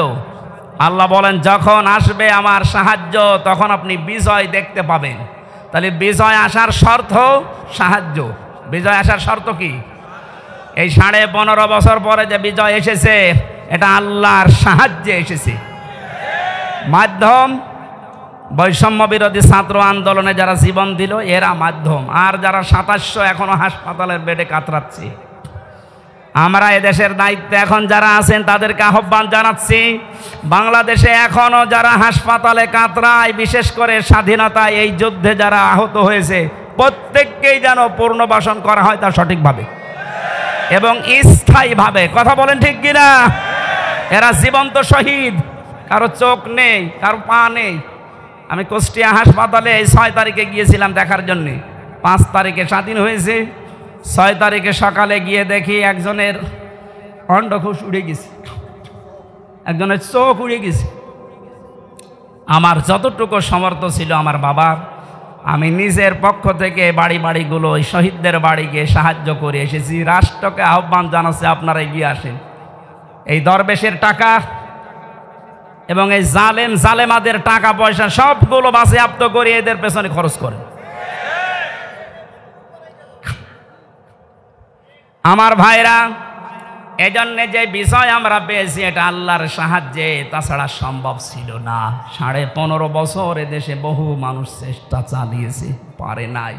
আল্লাহ বলেন যখন আসবে আমার সাহায্য তখন আপনি বিজয় দেখতে পাবেন। তাহলে বিজয় আসার শর্ত সাহায্য। বিজয় আসার শর্ত কি? এই 15.5 বছর পরে যে বিজয় এসেছে এটা আল্লাহর সাহায্যে এসেছে। মাধ্যম বৈষম্য বিরোধী ছাত্র আন্দোলনে যারা জীবন দিল এরা মাধ্যম, আর যারা 2700 এখনো হাসপাতালের বেডে কাতরাচ্ছে। আমরা এদেশের দায়িত্বে এখন যারা আছেন তাদেরকে আহ্বান জানাচ্ছি, বাংলাদেশে এখনো যারা হাসপাতালে কাতরায়, বিশেষ করে স্বাধীনতায় এই যুদ্ধে যারা আহত হয়েছে, প্রত্যেককেই যেন পুনর্বাসন করা হয় তা সঠিকভাবে এবং স্থায়ীভাবে। কথা বলেন ঠিক কিনা? এরা জীবন্ত শহীদ, কারো চোখ নেই, কারো পা নেই। আমি কুষ্টিয়া হাসপাতালে এই 6 তারিখে গিয়েছিলাম দেখার জন্যে। 5 তারিখে স্বাধীন হয়েছে, 6 তারিখে সকালে গিয়ে দেখি একজনের অন্ডকোষ উড়ে গেছে, একজনের চোখ উড়ে গেছে। আমার যতটুকু সমর্থ ছিল আমার বাবার, আমি নিজের পক্ষ থেকে বাড়িগুলো ওই শহীদদের বাড়ি গিয়ে সাহায্য করে এসেছি। রাষ্ট্রকে আহ্বান জানাচ্ছে আপনারা এগিয়ে আসেন। এই দরবেশের টাকা এবং এই জালেমাদের টাকা পয়সা সবগুলো বাজেয়াপ্ত করে এদের পেছনে খরচ করেন। আমার ভাইরা, এজন্যে যে বিষয় আমরা পেয়েছি এটা আল্লাহর সাহায্যে, তাছাড়া সম্ভব ছিল না। 15.5 বছর এদেশে বহু মানুষ চেষ্টা চালিয়েছে, পারে নাই।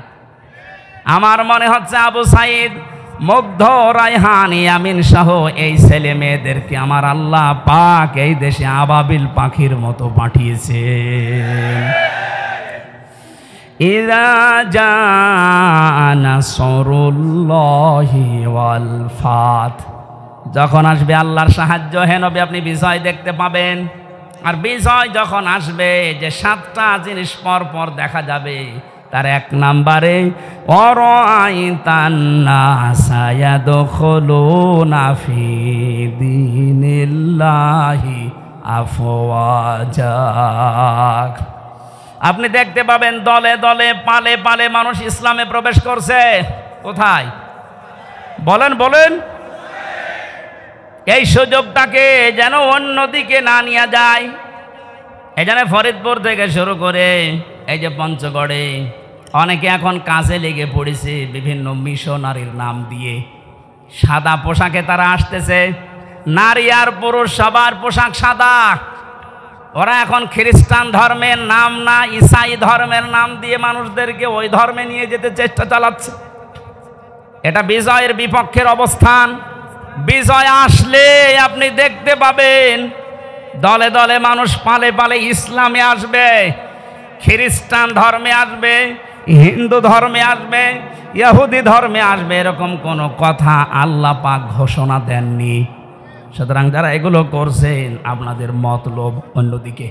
আমার মনে হচ্ছে আবু সাইদ, মুগ্ধ, রায়হান, ইয়ামিন সহ এই ছেলে মেয়েদেরকে আমার আল্লাহ পাক এই দেশে আবাবিল পাখির মতো পাঠিয়েছেন। ইযা জাআ নাসরুল্লাহি ওয়াল ফাত, যখন আসবে আল্লাহর সাহায্য, হে নবী আপনি বিজয় দেখতে পাবেন। আর বিজয় যখন আসবে, যে 7টা জিনিস পর পর দেখা যাবে, তার 1 নম্বরে অরাআইতান নাসা ইয়াদখুলুনা ফি দীনিল্লাহি আফওয়াজা, আপনি দেখতে পাবেন দলে দলে পালে পালে মানুষ ইসলামে প্রবেশ করছে। কোথায়? বলেন বলেন। এই সুযোগটাকে যেন অন্যদিকে না নিয়ে যায়। এই জন্য ফরিদপুর থেকে শুরু করে এই যে পঞ্চগড়ে অনেকে এখন কাজে লেগে পড়েছে বিভিন্ন মিশনারির নাম দিয়ে। সাদা পোশাকে তারা আসতেছে, নারী আর পুরুষ সবার পোশাক সাদা। ওরা এখন খ্রিস্টান ধর্মের নাম না, ঈসাই ধর্মের নাম দিয়ে মানুষদেরকে ওই ধর্মে নিয়ে যেতে চেষ্টা চালাচ্ছে। এটা বিজয়ের বিপক্ষের অবস্থান। বিজয় আসলে আপনি দেখতে পাবেন দলে দলে মানুষ পালে পালে ইসলামে আসবে, খ্রিস্টান ধর্মে আসবে, হিন্দু ধর্মে আসবে, ইহুদি ধর্মে আসবে। এরকম কোনো কথা আল্লাহ পাক ঘোষণা দেননি। সুতরাং যারা এগুলো করছেন, আপনাদের মতলব অন্যদিকে।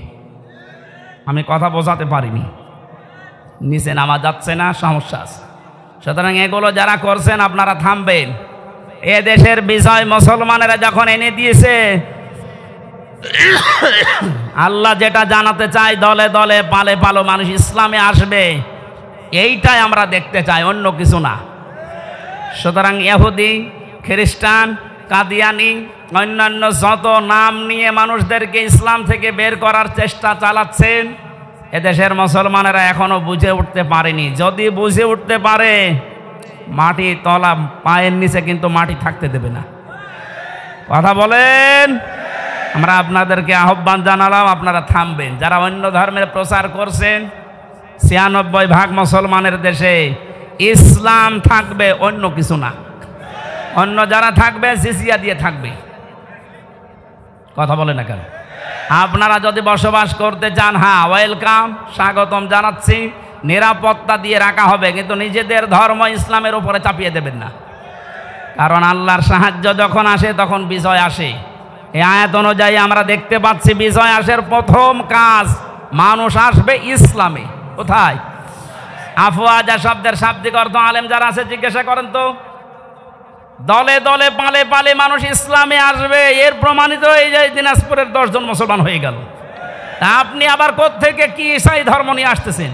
আমি কথা বোঝাতে পারিনি, নিচে নামা যাচ্ছে না, সমস্যা আছে। সুতরাং এগুলো যারা করছেন আপনারা থামবেন। এ দেশের বিজয় মুসলমানেরা যখন এনে দিয়েছে, আল্লাহ যেটা জানাতে চায় দলে দলে পালে পালো মানুষ ইসলামে আসবে, এইটাই আমরা দেখতে চাই, অন্য কিছু না। সুতরাং ইহুদি, খ্রিস্টান, কাদিয়ানি, অন্যান্য যত নাম নিয়ে মানুষদেরকে ইসলাম থেকে বের করার চেষ্টা চালাচ্ছেন, এদেশের মুসলমানেরা এখনো বুঝে উঠতে পারেনি। যদি বুঝে উঠতে পারে, মাটি তলা পায়ের নিচে কিন্তু মাটি থাকতে দেবে না। কথা বলেন। আমরা আপনাদেরকে আহ্বান জানালাম, আপনারা থামবেন। যারা অন্য ধর্মের প্রচার করছেন, ৯৬% মুসলমানের দেশে ইসলাম থাকবে, অন্য কিছু না। অন্য যারা থাকবে জিজিয়া দিয়ে থাকবে। কথা বলে না কেন? আপনারা যদি বসবাস করতে চান, হ্যাঁ ওয়েলকাম, স্বাগতম জানাচ্ছি, নিরাপত্তা দিয়ে রাখা হবে, কিন্তু নিজেদের ধর্ম ইসলামের উপরে চাপিয়ে দেবেন না। কারণ আল্লাহর সাহায্য যখন আসে তখন বিজয় আসে। এই আয়াত অনুযায়ী আমরা দেখতে পাচ্ছি বিজয় আসার প্রথম কাজ, মানুষ আসবে ইসলামে। কোথায়? আফওয়াজা শব্দের শাব্দিক অর্থ আলেম যারা আছে জিজ্ঞাসা করেন তো। দলে দলে পালে পালে মানুষ ইসলামে আসবে, এর প্রমাণিত এই যে দিনাজপুরের 10 জন মুসলমান হয়ে গেল। তা আপনি আবার কোত্থেকে কি ঈসাই ধর্ম নিয়ে আসতেছেন?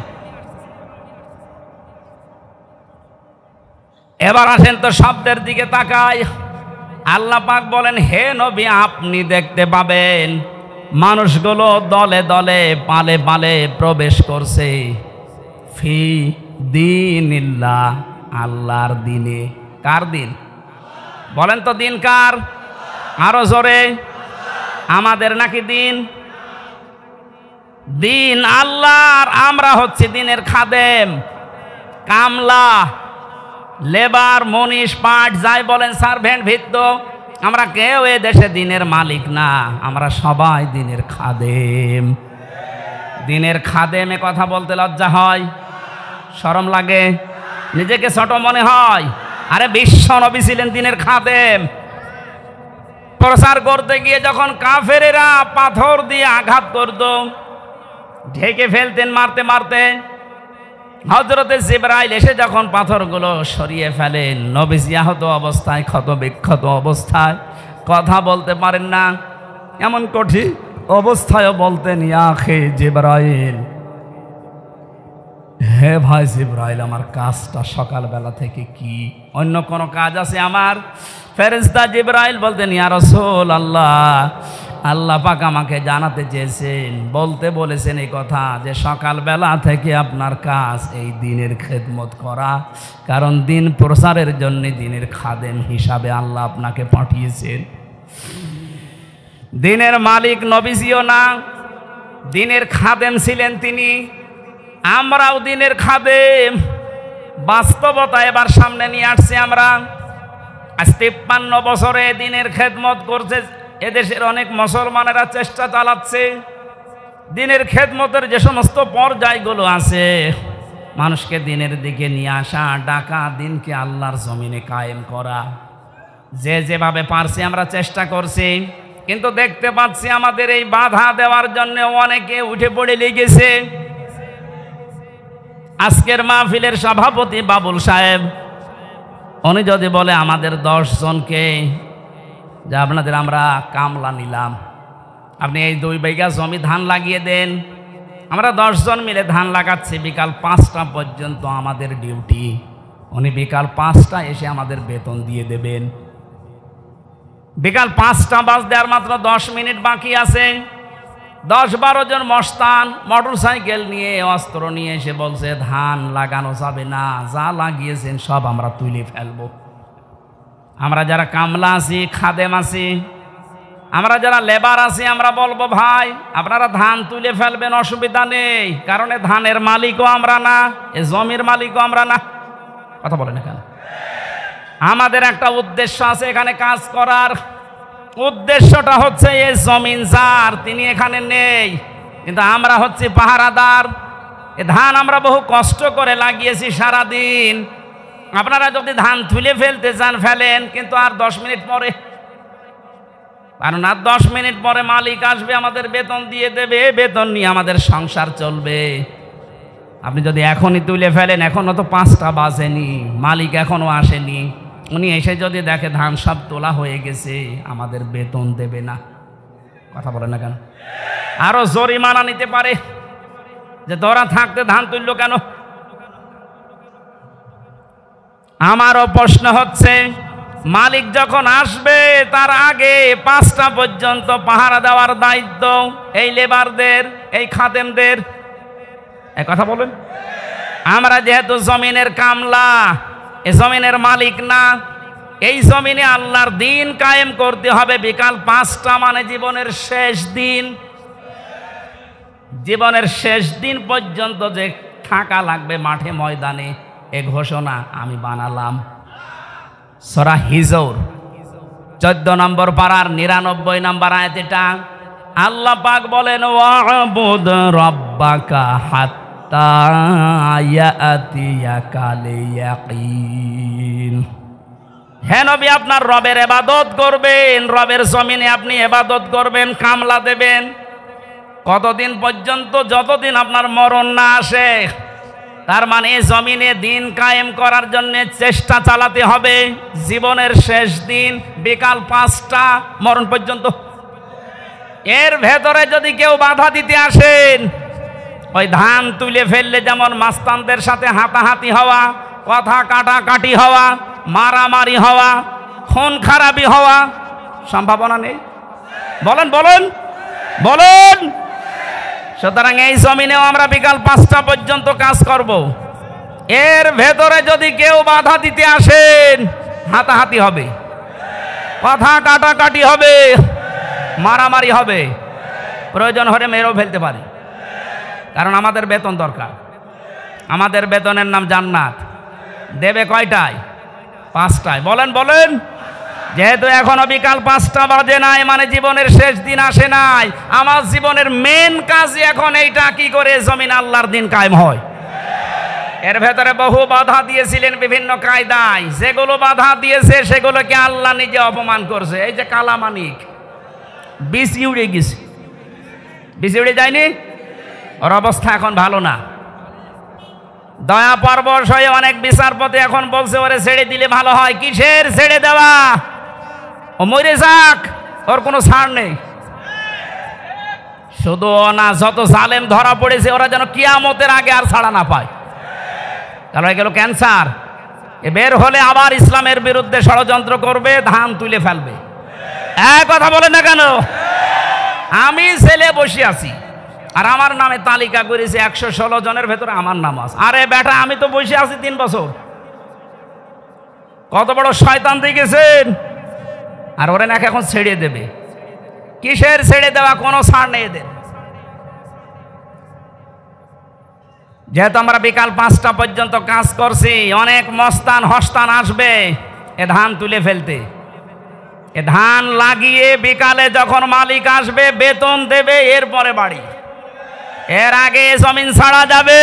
এবার আসেন তো শব্দের দিকে তাকাই। আল্লাহ পাক বলেন, হে নবী আপনি দেখতে পাবেন মানুষগুলো দলে দলে পালে পালে প্রবেশ করছে ফি দীনিল্লাহ, আল্লাহর দিনে। কার দিন? বলেন তো দিন কার? আরো জোরে। আমাদের নাকি দিন? দিন আল্লাহর। আমরা হচ্ছে দিনের খাদেম, কামলা, লেবার, মনীষ, পাট, যাই বলেন, সার্ভেন্ট, ভিত্ত। আমরা কেউ এ দেশে দিনের মালিক না, আমরা সবাই দিনের খাদেম। দিনের খাদেম এ কথা বলতে লজ্জা হয়, শরম লাগে, নিজেকে ছোট মনে হয়। আরে বিশ্ব নবী ছিলেন দিনের খাদেম। প্রচার করতে গিয়ে যখন কাফেরেরা পাথর দিয়ে আঘাত করত, ঢেকে ফেলতেন মারতে মারতে, হযরতে জিবরাইল এসে যখন পাথরগুলো সরিয়ে ফেলেন, নবীজি আহত অবস্থায়, ক্ষত বিক্ষত অবস্থায়, কথা বলতে পারেন না, এমন কঠিন অবস্থায়ও বলতেন, ইয়া খে জিবরাইল, হে ভাই জিবরাইল, আমার কাজটা সকালবেলা থেকে কি? অন্য কোনো কাজ আছে আমার? ফেরেশতা জিবরাইল বলতেন, ইয়া রাসূলুল্লাহ, আল্লাহ পাক আমাকে জানাতে চেয়েছেন, বলতে বলেছেন এই কথা যে সকালবেলা থেকে আপনার কাজ এই দিনের খেদমত করা, কারণ দিন প্রচারের জন্য দিনের খাদেম হিসাবে আল্লাহ আপনাকে পাঠিয়েছেন। দিনের মালিক নবীজিও না, দিনের খাদেম ছিলেন তিনি। আমরাও দিনের খাদেম। বাস্তবতা এবার সামনে নিয়ে আসছি আমরা। আজ 53 বছরে দিনের খেদমত করছে এদেশের অনেক মুসলমানেরা, চেষ্টা চালাচ্ছে দিনের খেদমতের যে সমস্ত পর্যায়গুলো আছে মানুষকে দিনের দিকে নিয়ে আসা, ডাকা, দিনকে আল্লাহর জমিনে কায়েম করা। যে যেভাবে পারছি আমরা চেষ্টা করছি, কিন্তু দেখতে পাচ্ছি আমাদের এই বাধা দেওয়ার জন্য অনেকে উঠে পড়ে লেগেছে। আজকের মাহফিলের সভাপতি বাবুল সাহেব, উনি যদি বলে আমাদের 10 জনকে যে আপনাদের আমরা কামলা নিলাম, আপনি এই 2 বিঘা জমি ধান লাগিয়ে দেন, আমরা 10 জন মিলে ধান লাগাচ্ছি, বিকাল 5টা পর্যন্ত আমাদের ডিউটি, উনি বিকাল 5টা এসে আমাদের বেতন দিয়ে দেবেন। বিকাল 5টা বাজতে আর মাত্র 10 মিনিট বাকি আছে। 10-12 জন মস্তান মোটরসাইকেল নিয়ে, অস্ত্র নিয়ে এসে বলছে ধান লাগানো যাবে না, যা লাগিয়েছেন সব আমরা তুলে ফেলবো। আমরা যারা কামলা আছি, খাদেম আছি, আমরা যারা লেবার আছি, আমরা বলবো ভাই আপনারা ধান তুলে ফেলবেন, অসুবিধা নেই, কারণ ধানের মালিকও আমরা না, এ জমির মালিকও আমরা না। কথা বলেন এখানে আমাদের একটা উদ্দেশ্য আছে এখানে কাজ করার। উদ্দেশ্যটা হচ্ছে এই জমিন যার, তিনি এখানে নেই, কিন্তু আমরা হচ্ছে পাহারাদার। এ ধান আমরা বহু কষ্ট করে লাগিয়েছি সারাদিন। আপনারা যদি ধান তুলে ফেলতে চান ফেলেন, কিন্তু আর 10 মিনিট পরে, কারণ আর 10 মিনিট পরে মালিক আসবে, আমাদের বেতন দিয়ে দেবে, বেতন নিয়ে আমাদের সংসার চলবে। আপনি যদি এখনই তুলে ফেলেন, এখনো তো 5টা বাজেনি, মালিক এখনো আসেনি, উনি এসে যদি দেখে ধান সব তোলা হয়ে গেছে, আমাদের বেতন দেবে না। কথা বলে না কেন? আরো জরিমানা নিতে পারে যে তোরা থাকতে ধান তুললো কেন। আমারও প্রশ্ন হচ্ছে, মালিক যখন আসবে তার আগে 5টা পর্যন্ত পাহারা দেওয়ার দায়িত্ব এই লেবারদের, এই খাদেমদের। এই কথা বলেন। আমরা যেহেতু জমিনের কামলা, এ জমিনের মালিক না, এই জমিনে আল্লাহর দিন কায়েম করতে হবে। বিকাল 5টা মানে জীবনের শেষ দিন, জীবনের শেষ দিন পর্যন্ত যে থাকা লাগবে মাঠে ময়দানে, এ ঘোষণা আমি বানালাম। সূরা হিজর 14 নম্বর পারার 99 নম্বর আয়াত। এটা আল্লাহ পাক বলেন, ওয়াবুদ রাব্বাকা হাত্তা ইয়াতিয়াকাল ইয়াকিন। হে নবী, আপনার রবের ইবাদত করবেন, রবের জমিনে আপনি ইবাদত করবেন, কামলা দেবেন। কতদিন পর্যন্ত? যতদিন আপনার মরণ না আসে। তার মানে জমিনে দিন কায়েম করার জন্য চেষ্টা চালাতে হবে। জীবনের শেষ দিন বিকাল 5টা মরণ পর্যন্ত। এর ভেতরে যদি কেউ বাধা দিতে আসেন, ওই ধান তুলে ফেললে যেমন মাস্তানদের সাথে হাতাহাতি হওয়া, কথা কাটাকাটি হওয়া, মারামারি হওয়া, খুন খারাপি হওয়া সম্ভাবনা নেই। বলেন বলেন বলেন। সুতরাং এই জমিনেও আমরা বিকাল 5টা পর্যন্ত কাজ করব। এর ভেতরে যদি কেউ বাধা দিতে আসেন, হাতাহাতি হবে, কথা কাটাকাটি হবে, মারামারি হবে, প্রয়োজন হলে মেরেও ফেলতে পারি, কারণ আমাদের বেতন দরকার। আমাদের বেতনের নাম জান্নাত। দেবে কয়টায়? 5টায়। বলেন বলেন। যেহেতু এখনো বিকাল 5টা বাজে নাই, মানে জীবনের শেষ দিন আসে নাই। আমার জীবনের মেন কাজ এখন এইটা, কি করে জমিন আল্লাহর দিন কায়েম হয়। এর ভেতরে বহু বাধা দিয়েছিলেন বিভিন্ন কায়দায়, যেগুলো বাধা দিয়েছে সেগুলোকে আল্লাহ নিজে অপমান করছে। এই যে কালামানিক বিসি উড়ে গেছে, বিসি উড়ে যায়নি, ওর অবস্থা এখন ভালো না। দয়া পরবশ হয়ে অনেক বিচারপতি এখন বলছে ওরে ছেড়ে দিলে ভালো হয়। কিসের ছেড়ে দেওয়া? ও মরে যাক, ওর কোনো ছাড় নেই। শুধু না, যত জালেম ধরা পড়েছে ওরা যেন কিয়ামতের আগে আর ছাড়া না পায়। কারণ গেল ক্যান্সার, এ বের হলে আবার ইসলামের বিরুদ্ধে ষড়যন্ত্র করবে, ধান তুলে ফেলবে। এক কথা বলে না কেন? আমি ছেলে বসে আছি আর আমার নামে তালিকা করেছে 116 জনের ভেতরে আমার নাম আছে। আরে বেটা, আমি তো বসে আছি 3 বছর। কত বড় শয়তান দেখেছেন? আর ওরা নাকি এখন ছেড়ে দেবে। কিসের ছেড়ে দেওয়া? কোনো ছাড় নেই এদের। যেহেতু আমরা বিকাল 5টা পর্যন্ত কাজ করছি, অনেক মস্তান হস্তান আসবে এ ধান তুলে ফেলতে। এ ধান লাগিয়ে বিকালে যখন মালিক আসবে বেতন দেবে, এরপরে বাড়ি। এর আগে জমিন ছাড়া যাবে।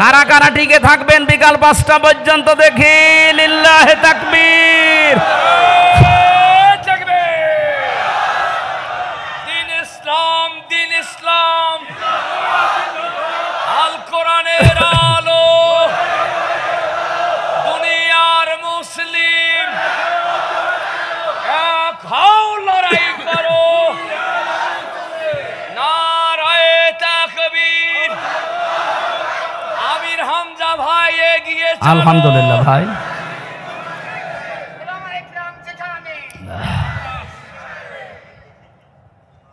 কারা কারা টিকে থাকবেন বিকাল 5টা পর্যন্ত দেখি? লিল্লাহে তাকবীর। দিন ইসলাম, দিন ইসলাম, আল কোরআনের আলো, দুনিয়ার মুসলিম এক হও, লড়াই করো, নারায়ে তাকবীর। আমির হামজা ভাই এগিয়ে চলো। আলহামদুলিল্লাহ ভাই।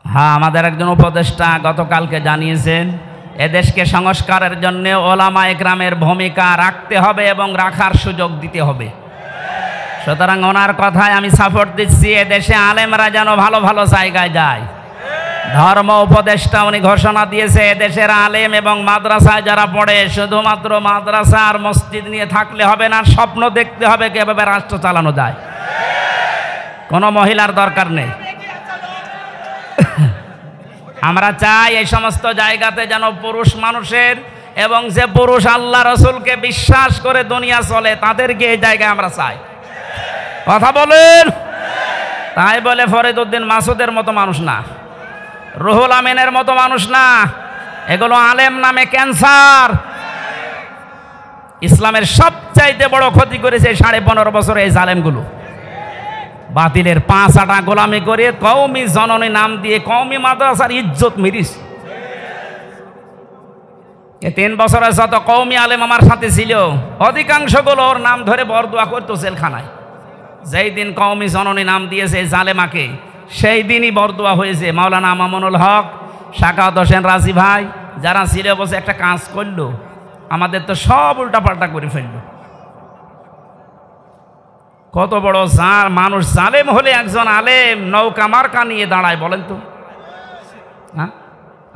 হ্যাঁ, আমাদের একজন উপদেষ্টা গতকালকে জানিয়েছেন এদেশকে সংস্কারের জন্য ওলামা একরামের ভূমিকা রাখতে হবে এবং রাখার সুযোগ দিতে হবে। সুতরাং ওনার কথায় আমি সাপোর্ট দিচ্ছি, এদেশে আলেমরা যেন ভালো ভালো জায়গায় যায়। ধর্ম উপদেষ্টা উনি ঘোষণা দিয়েছে এদেশের আলেম এবং মাদ্রাসায় যারা পড়ে শুধুমাত্র মাদ্রাসা আর মসজিদ নিয়ে থাকলে হবে না, স্বপ্ন দেখতে হবে কিভাবে রাষ্ট্র চালানো যায়। কোনো মহিলার দরকার নেই। আমরা চাই এই সমস্ত জায়গাতে যেন পুরুষ মানুষের এবং যে পুরুষ আল্লাহ রসুলকে বিশ্বাস করে দুনিয়া চলে তাদেরকে এই জায়গায় আমরা চাই। কথা বলেন। তাই বলে ফরিদউদ্দিন মাসুদের মতো মানুষ না, রুহুল আমিনের মতো মানুষ না, এগুলো আলেম নামে ক্যান্সার। ইসলামের সবচাইতে বড় ক্ষতি করেছে 15.5 বছরে এই জালেমগুলো। বাতিলের 5 আটা গোলামি করে কওমি জননী নাম দিয়ে কওমি মাদ্রাসার ইজ্জত মিরিস। এ 3 বছরে যত কওমি আলেম আমার সাথে ছিল অধিকাংশগুলো ওর নাম ধরে বরদোয়া করতো জেলখানায়। যেই দিন কওমি জননী নাম দিয়েছে জালেমাকে, সেই দিনই বরদোয়া হয়েছে। মাওলানা মামুনুল হক, শাকাওয়াত হোসেন রাজি ভাই যারা ছিল বসে একটা কাজ করলো, আমাদের তো সব উল্টাপাল্টা করে ফেললো। কত বড় মানুষ জালেম হলে একজন আলেম নৌকা মার্কা নিয়ে দাঁড়ায় বলেন তো? হ্যাঁ,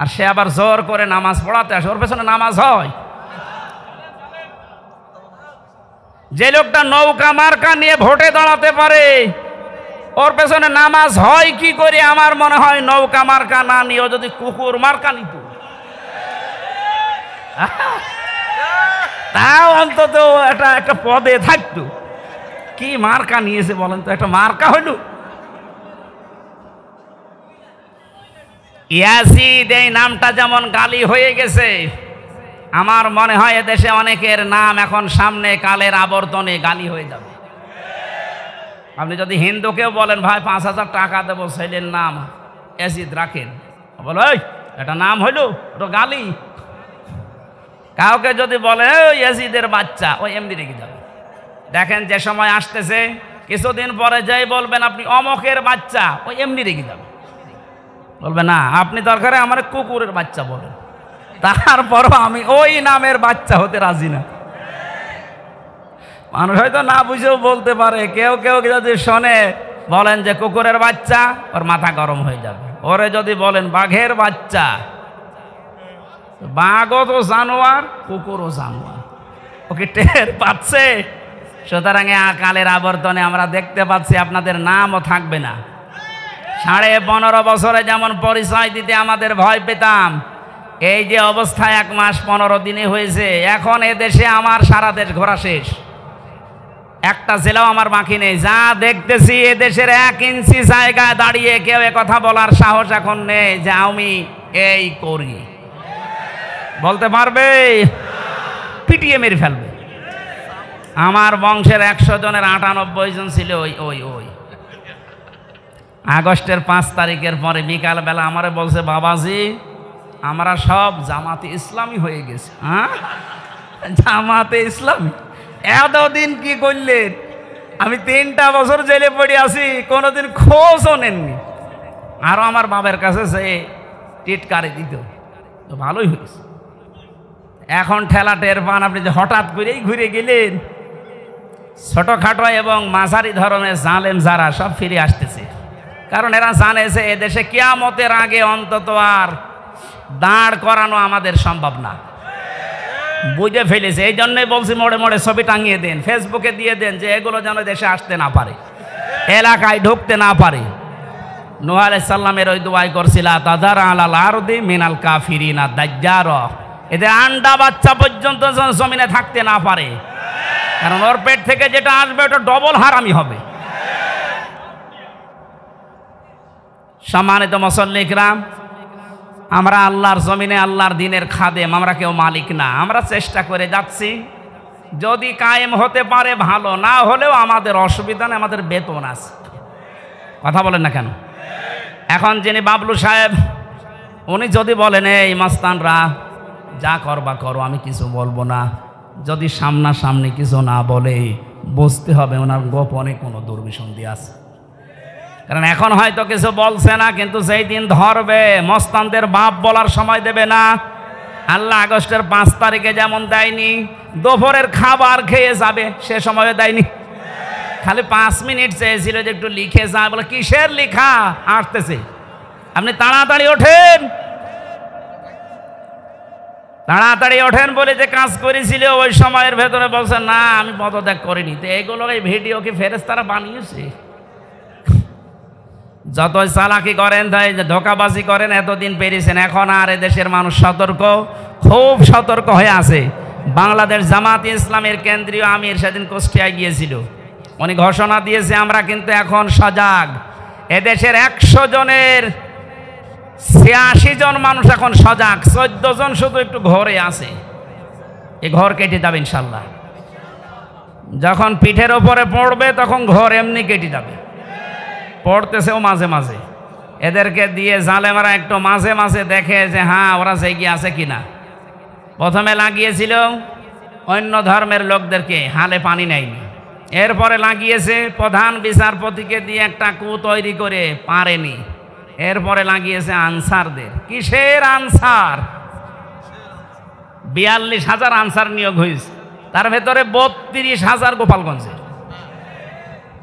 আর সে আবার জোর করে নামাজ পড়াতে আসে, ওর পেছনে নামাজ হয়? যে লোকটা নৌকা মার্কা নিয়ে ভোটে দাঁড়াতে পারে ওর পেছনে নামাজ হয় কি করে? আমার মনে হয় নৌকা মার্কা না নিয়েও যদি কুকুর মার্কা নিত তাও অন্তত একটা পদে থাকতো। কি মার্কা নিয়েছে বলেন তো? একটা মার্কা হইল। ইয়াসিদ এই নামটা যেমন গালি হয়ে গেছে, আমার মনে হয় এদেশে অনেকের নাম এখন সামনে কালের আবর্তনে গালি হয়ে যাবে। আপনি যদি হিন্দুকেও বলেন ভাই 5,000 টাকা দেবো ছেলের নাম ইয়াসিদ রাখেন, বলো এটা নাম হইল, ওটা গালি। কাউকে যদি বলে ইয়াসিদের বাচ্চা, ওই এমনি রেখে যাবে। দেখেন যে সময় আসতেছে কিছুদিন পরে যাই বলবেন আপনি অমকের বাচ্চা, ওই এমনি রেখে যাবে। বলবে না আপনি দরকারে আমার কুকুরের বাচ্চা বলেন, তারপরও আমি ওই নামের বাচ্চা হতে রাজি না। মানুষ হয়তো না বুঝেও বলতে পারে। কেউ কেউ যদি শোনে বলেন যে কুকুরের বাচ্চা, ওর মাথা গরম হয়ে যাবে। ওরে যদি বলেন বাঘের বাচ্চা, বাঘও তো জানোয়ার, কুকুরও জানোয়ার, ওকে টের পাচ্ছে। সুতরাং কালের আবর্তনে আমরা দেখতে পাচ্ছি আপনাদের নামও থাকবে না। 15.5 বছরে যেমন পরিচয় দিতে আমাদের ভয় পেতাম, এই যে অবস্থায় 1 মাস 15 দিনে হয়েছে, এখন এদেশে আমার সারা দেশ ঘোরা শেষ, একটা জেলাও আমার বাকি নেই। যা দেখতেছি এদেশের 1 ইঞ্চি জায়গায় দাঁড়িয়ে কেউ কথা বলার সাহস এখন নেই যে আমি এই করি। বলতে পারবে? পিটিয়ে মেরে ফেলবে। আমার বংশের 100 জনের 98 জন ছিল ওই আগস্টের 5 তারিখের পরে বিকালবেলা আমারে বলছে বাবাজি আমরা সব জামাতে ইসলামী হয়ে গেছে। হ্যাঁ, জামাতে ইসলামী? এতদিন কি করলেন? আমি 3টা বছর জেলে পড়ে আছি, কোনোদিন খোঁজও নেননি। আরও আমার বাবার কাছে সে টিটকারি দিত, তো ভালোই হয়েছে। এখন ঠেলা টের পান আপনি যে হঠাৎ করেই ঘুরে গেলেন। ছোটোখাটো এবং মাঝারি ধরনের জালেম যারা সব ফিরে আসতেছে, কারণ এরা জানে যে এদেশে কিয়ামতের আগে অন্তত আর দাঁড় করানো আমাদের সম্ভব না, বুঝে ফেলেছে। এই জন্যই বলছি মোড়ে মোড়ে ছবি টাঙিয়ে দেন, ফেসবুকে দিয়ে দেন, যে এগুলো যেন দেশে আসতে না পারে, এলাকায় ঢুকতে না পারে। নূহ আলাইহিস সালামের ওই দোয়াই করছিল, তাদার আলাল আরদি মিনাল কাফিরিনা দাজ্জার, এদের আন্ডা বাচ্চা পর্যন্ত যেন জমিনে থাকতে না পারে, কারণ ওর পেট থেকে যেটা আসবে ওটা ডবল হারামি হবে। সম্মানিত মুসল্লি কিরাম, আমরা আল্লাহর জমিনে আল্লাহর দ্বীনের খাদেম, আমরা কেউ মালিক না। আমরা চেষ্টা করে যাচ্ছি, যদি কায়েম হতে পারে ভালো, না হলেও আমাদের অসুবিধা নেই, আমাদের বেতন আছে। কথা বলেন না কেন? এখন যিনি বাবলু সাহেব, উনি যদি বলেন এই মাস্তানরা যা করবা করো, আমি কিছু বলবো না, যদি সামনাসামনি কিছু না বলে বুঝতে হবে ওনার গোপনে কোনো দুর্বিসন্ধি আছে। কারণ এখন হয়তো কিছু বলছে না, কিন্তু যেই দিন ধরবে মস্তানদের বাপ বলার সময় দেবে না। আল্লাহ আগস্টের 5 তারিখে যেমন দেয়নি, দুপুরের খাবার খেয়ে যাবে সে সময় দেয়নি, খালি 5 মিনিট চেয়েছিল যে একটু লিখে যায়। বলে কিসের লিখা আসতেছে, আপনি তাড়াতাড়ি ওঠেন, তাড়াতাড়ি ওঠেন বলে যে কাজ করেছিল ওই সময়ের ভেতরে বলছে না আমি পদত্যাগ করিনি। তো এগুলো এই ভিডিও কি ফেরেশতারা বানিয়েছে? যতই চালাকি করেন, তাই ধোকাবাজি করেন, এতদিন পেরেছেন, এখন আর এদেশের মানুষ সতর্ক, খুব সতর্ক হয়ে আছে। বাংলাদেশ জামাত ইসলামের কেন্দ্রীয় আমির সেদিন কুষ্টিয়ায় গিয়েছিল, উনি ঘোষণা দিয়েছে আমরা কিন্তু এখন সজাগ। এদেশের 100 জনের 86 জন মানুষ এখন সজাগ, 14 জন শুধু একটু ঘরে আছে। এই ঘর কেটে যাবে ইনশাল্লাহ, যখন পিঠের ওপরে পড়বে তখন ঘর এমনি কেটে যাবে। পড়তেছেও মাঝে মাঝে, এদেরকে দিয়ে জালেমারা একটু মাঝে মাঝে দেখে যে হ্যাঁ ওরা জেগে আছে কিনা। প্রথমে লাগিয়েছিল অন্য ধর্মের লোকদেরকে, হালে পানি নেয়নি। এরপরে লাগিয়েছে প্রধান বিচারপতিকে দিয়ে একটা কু তৈরি করে, পারেনি। এরপরে লাগিয়েছে আনসারদের। কিসের আনসার? 42,000 আনসার নিয়োগ হয়েছে, তার ভেতরে 32,000 গোপালগঞ্জের।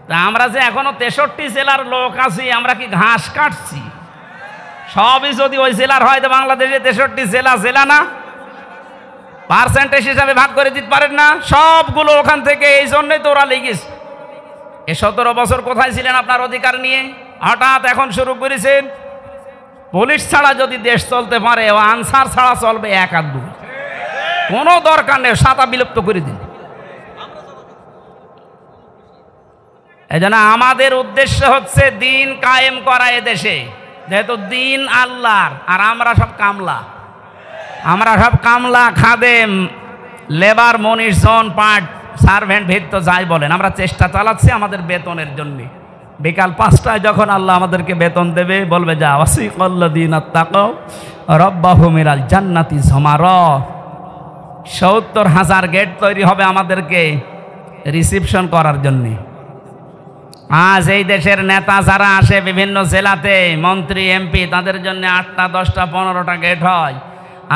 তা আমরা যে এখনো 63 জেলার লোক আছি, আমরা কি ঘাস কাটছি? সবই যদি ওই জেলার হয় তো বাংলাদেশে 63 জেলা জেলা না? পার্সেন্টেজ হিসাবে ভাগ করে দিতে পারেন না? সবগুলো ওখান থেকে। এই জন্যই তো ওরা লেগেছে। এই 17 বছর কোথায় ছিলেন আপনার অধিকার নিয়ে? হঠাৎ এখন শুরু করেছেন। পুলিশ ছাড়া যদি দেশ চলতে পারে, ও আনসার ছাড়া চলবে 1 আর 2। কোনো দরকার নেই, সাতা বিলুপ্ত করে দিন। এই জন্য আমাদের উদ্দেশ্য হচ্ছে দিন কায়েম করা এদেশে, যেহেতু দিন আল্লাহর, আর আমরা সব কামলা, আমরা সব কামলা, খাদেম, লেবার, মনিশ, জন, পার্ট, সার্ভেন্ট, ভিত্ত যাই বলেন, আমরা চেষ্টা চালাচ্ছি আমাদের বেতনের জন্য। বিকাল 5টায় যখন আল্লাহ আমাদেরকে বেতন দেবে, বলবে যা ওয়াসিকাল্লাযীনা তাকাও রাব্বাহুম ইলাল জান্নাতি যুমারা, 70,000 গেট তৈরি হবে আমাদেরকে রিসিপশন করার জন্যে। আজ এই দেশের নেতা যারা আসে বিভিন্ন জেলাতে, মন্ত্রী, এমপি, তাদের জন্য 8টা, 10টা, 15টা গেট হয়।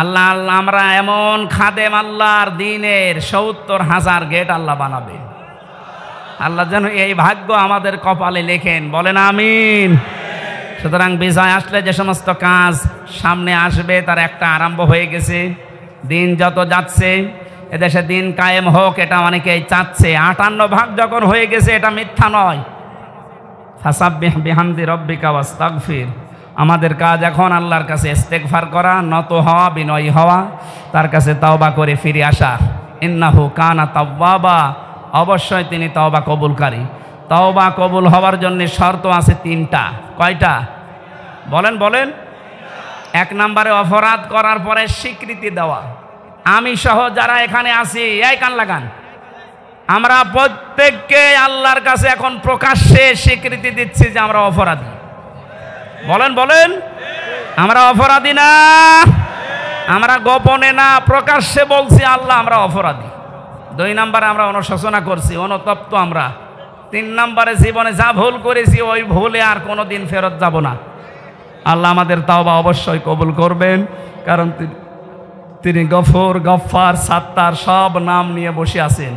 আল্লাহ আল্লাহ আমরা এমন খাদেম আল্লাহর দিনের 70,000 গেট আল্লাহ বানাবে। আল্লাহ যেন এই ভাগ্য আমাদের কপালে লেখেন, বলেন আমিন। সুতরাং বিজয় আসলে যে সমস্ত কাজ সামনে আসবে তার একটা আরম্ভ হয়ে গেছে। দিন যত যাচ্ছে এদেশে দিন কায়েম হোক, এটা অনেকেই চাচ্ছে। 58 ভাগ যখন হয়ে গেছে, এটা মিথ্যা নয়। ফাসাব্বিহ বিহামদি রাব্বিকা ওয়াস্তাগফির। আমাদের কাজ এখন আল্লাহর কাছে ইস্তেগফার করা, নত হওয়া, বিনয়ী হওয়া, তার কাছে তওবা করে ফিরে আসা। ইন্নাহু কানা তাওয়াবা, অবশ্যই তিনি তওবা কবুলকারী। তওবা কবুল হওয়ার জন্য শর্ত আছে 3টা। কয়টা বলেন বলেন? 1 নম্বরে অপরাধ করার পরে স্বীকৃতি দেওয়া। আমি সহ যারা এখানে আছি, এই কান লাগান, আমরা প্রত্যেককে আল্লাহর কাছে এখন প্রকাশ্যে স্বীকৃতি দিচ্ছি যে আমরা অপরাধী। বলেন বলেন? আমরা অপরাধী না, আমরা গোপনে না, প্রকাশ্যে বলছি আল্লাহ আমরা অপরাধী। 2 নম্বরে আমরা অনুশোচনা করছি, অনুতপ্ত আমরা। 3 নম্বরে জীবনে যা ভুল করেছি ওই ভুলে আর কোনো দিন ফেরত যাব না। আল্লাহ আমাদের তাওবা অবশ্যই কবুল করবেন, কারণ তিনি গফুর, গফফার, সাত্তার সব নাম নিয়ে বসে আছেন।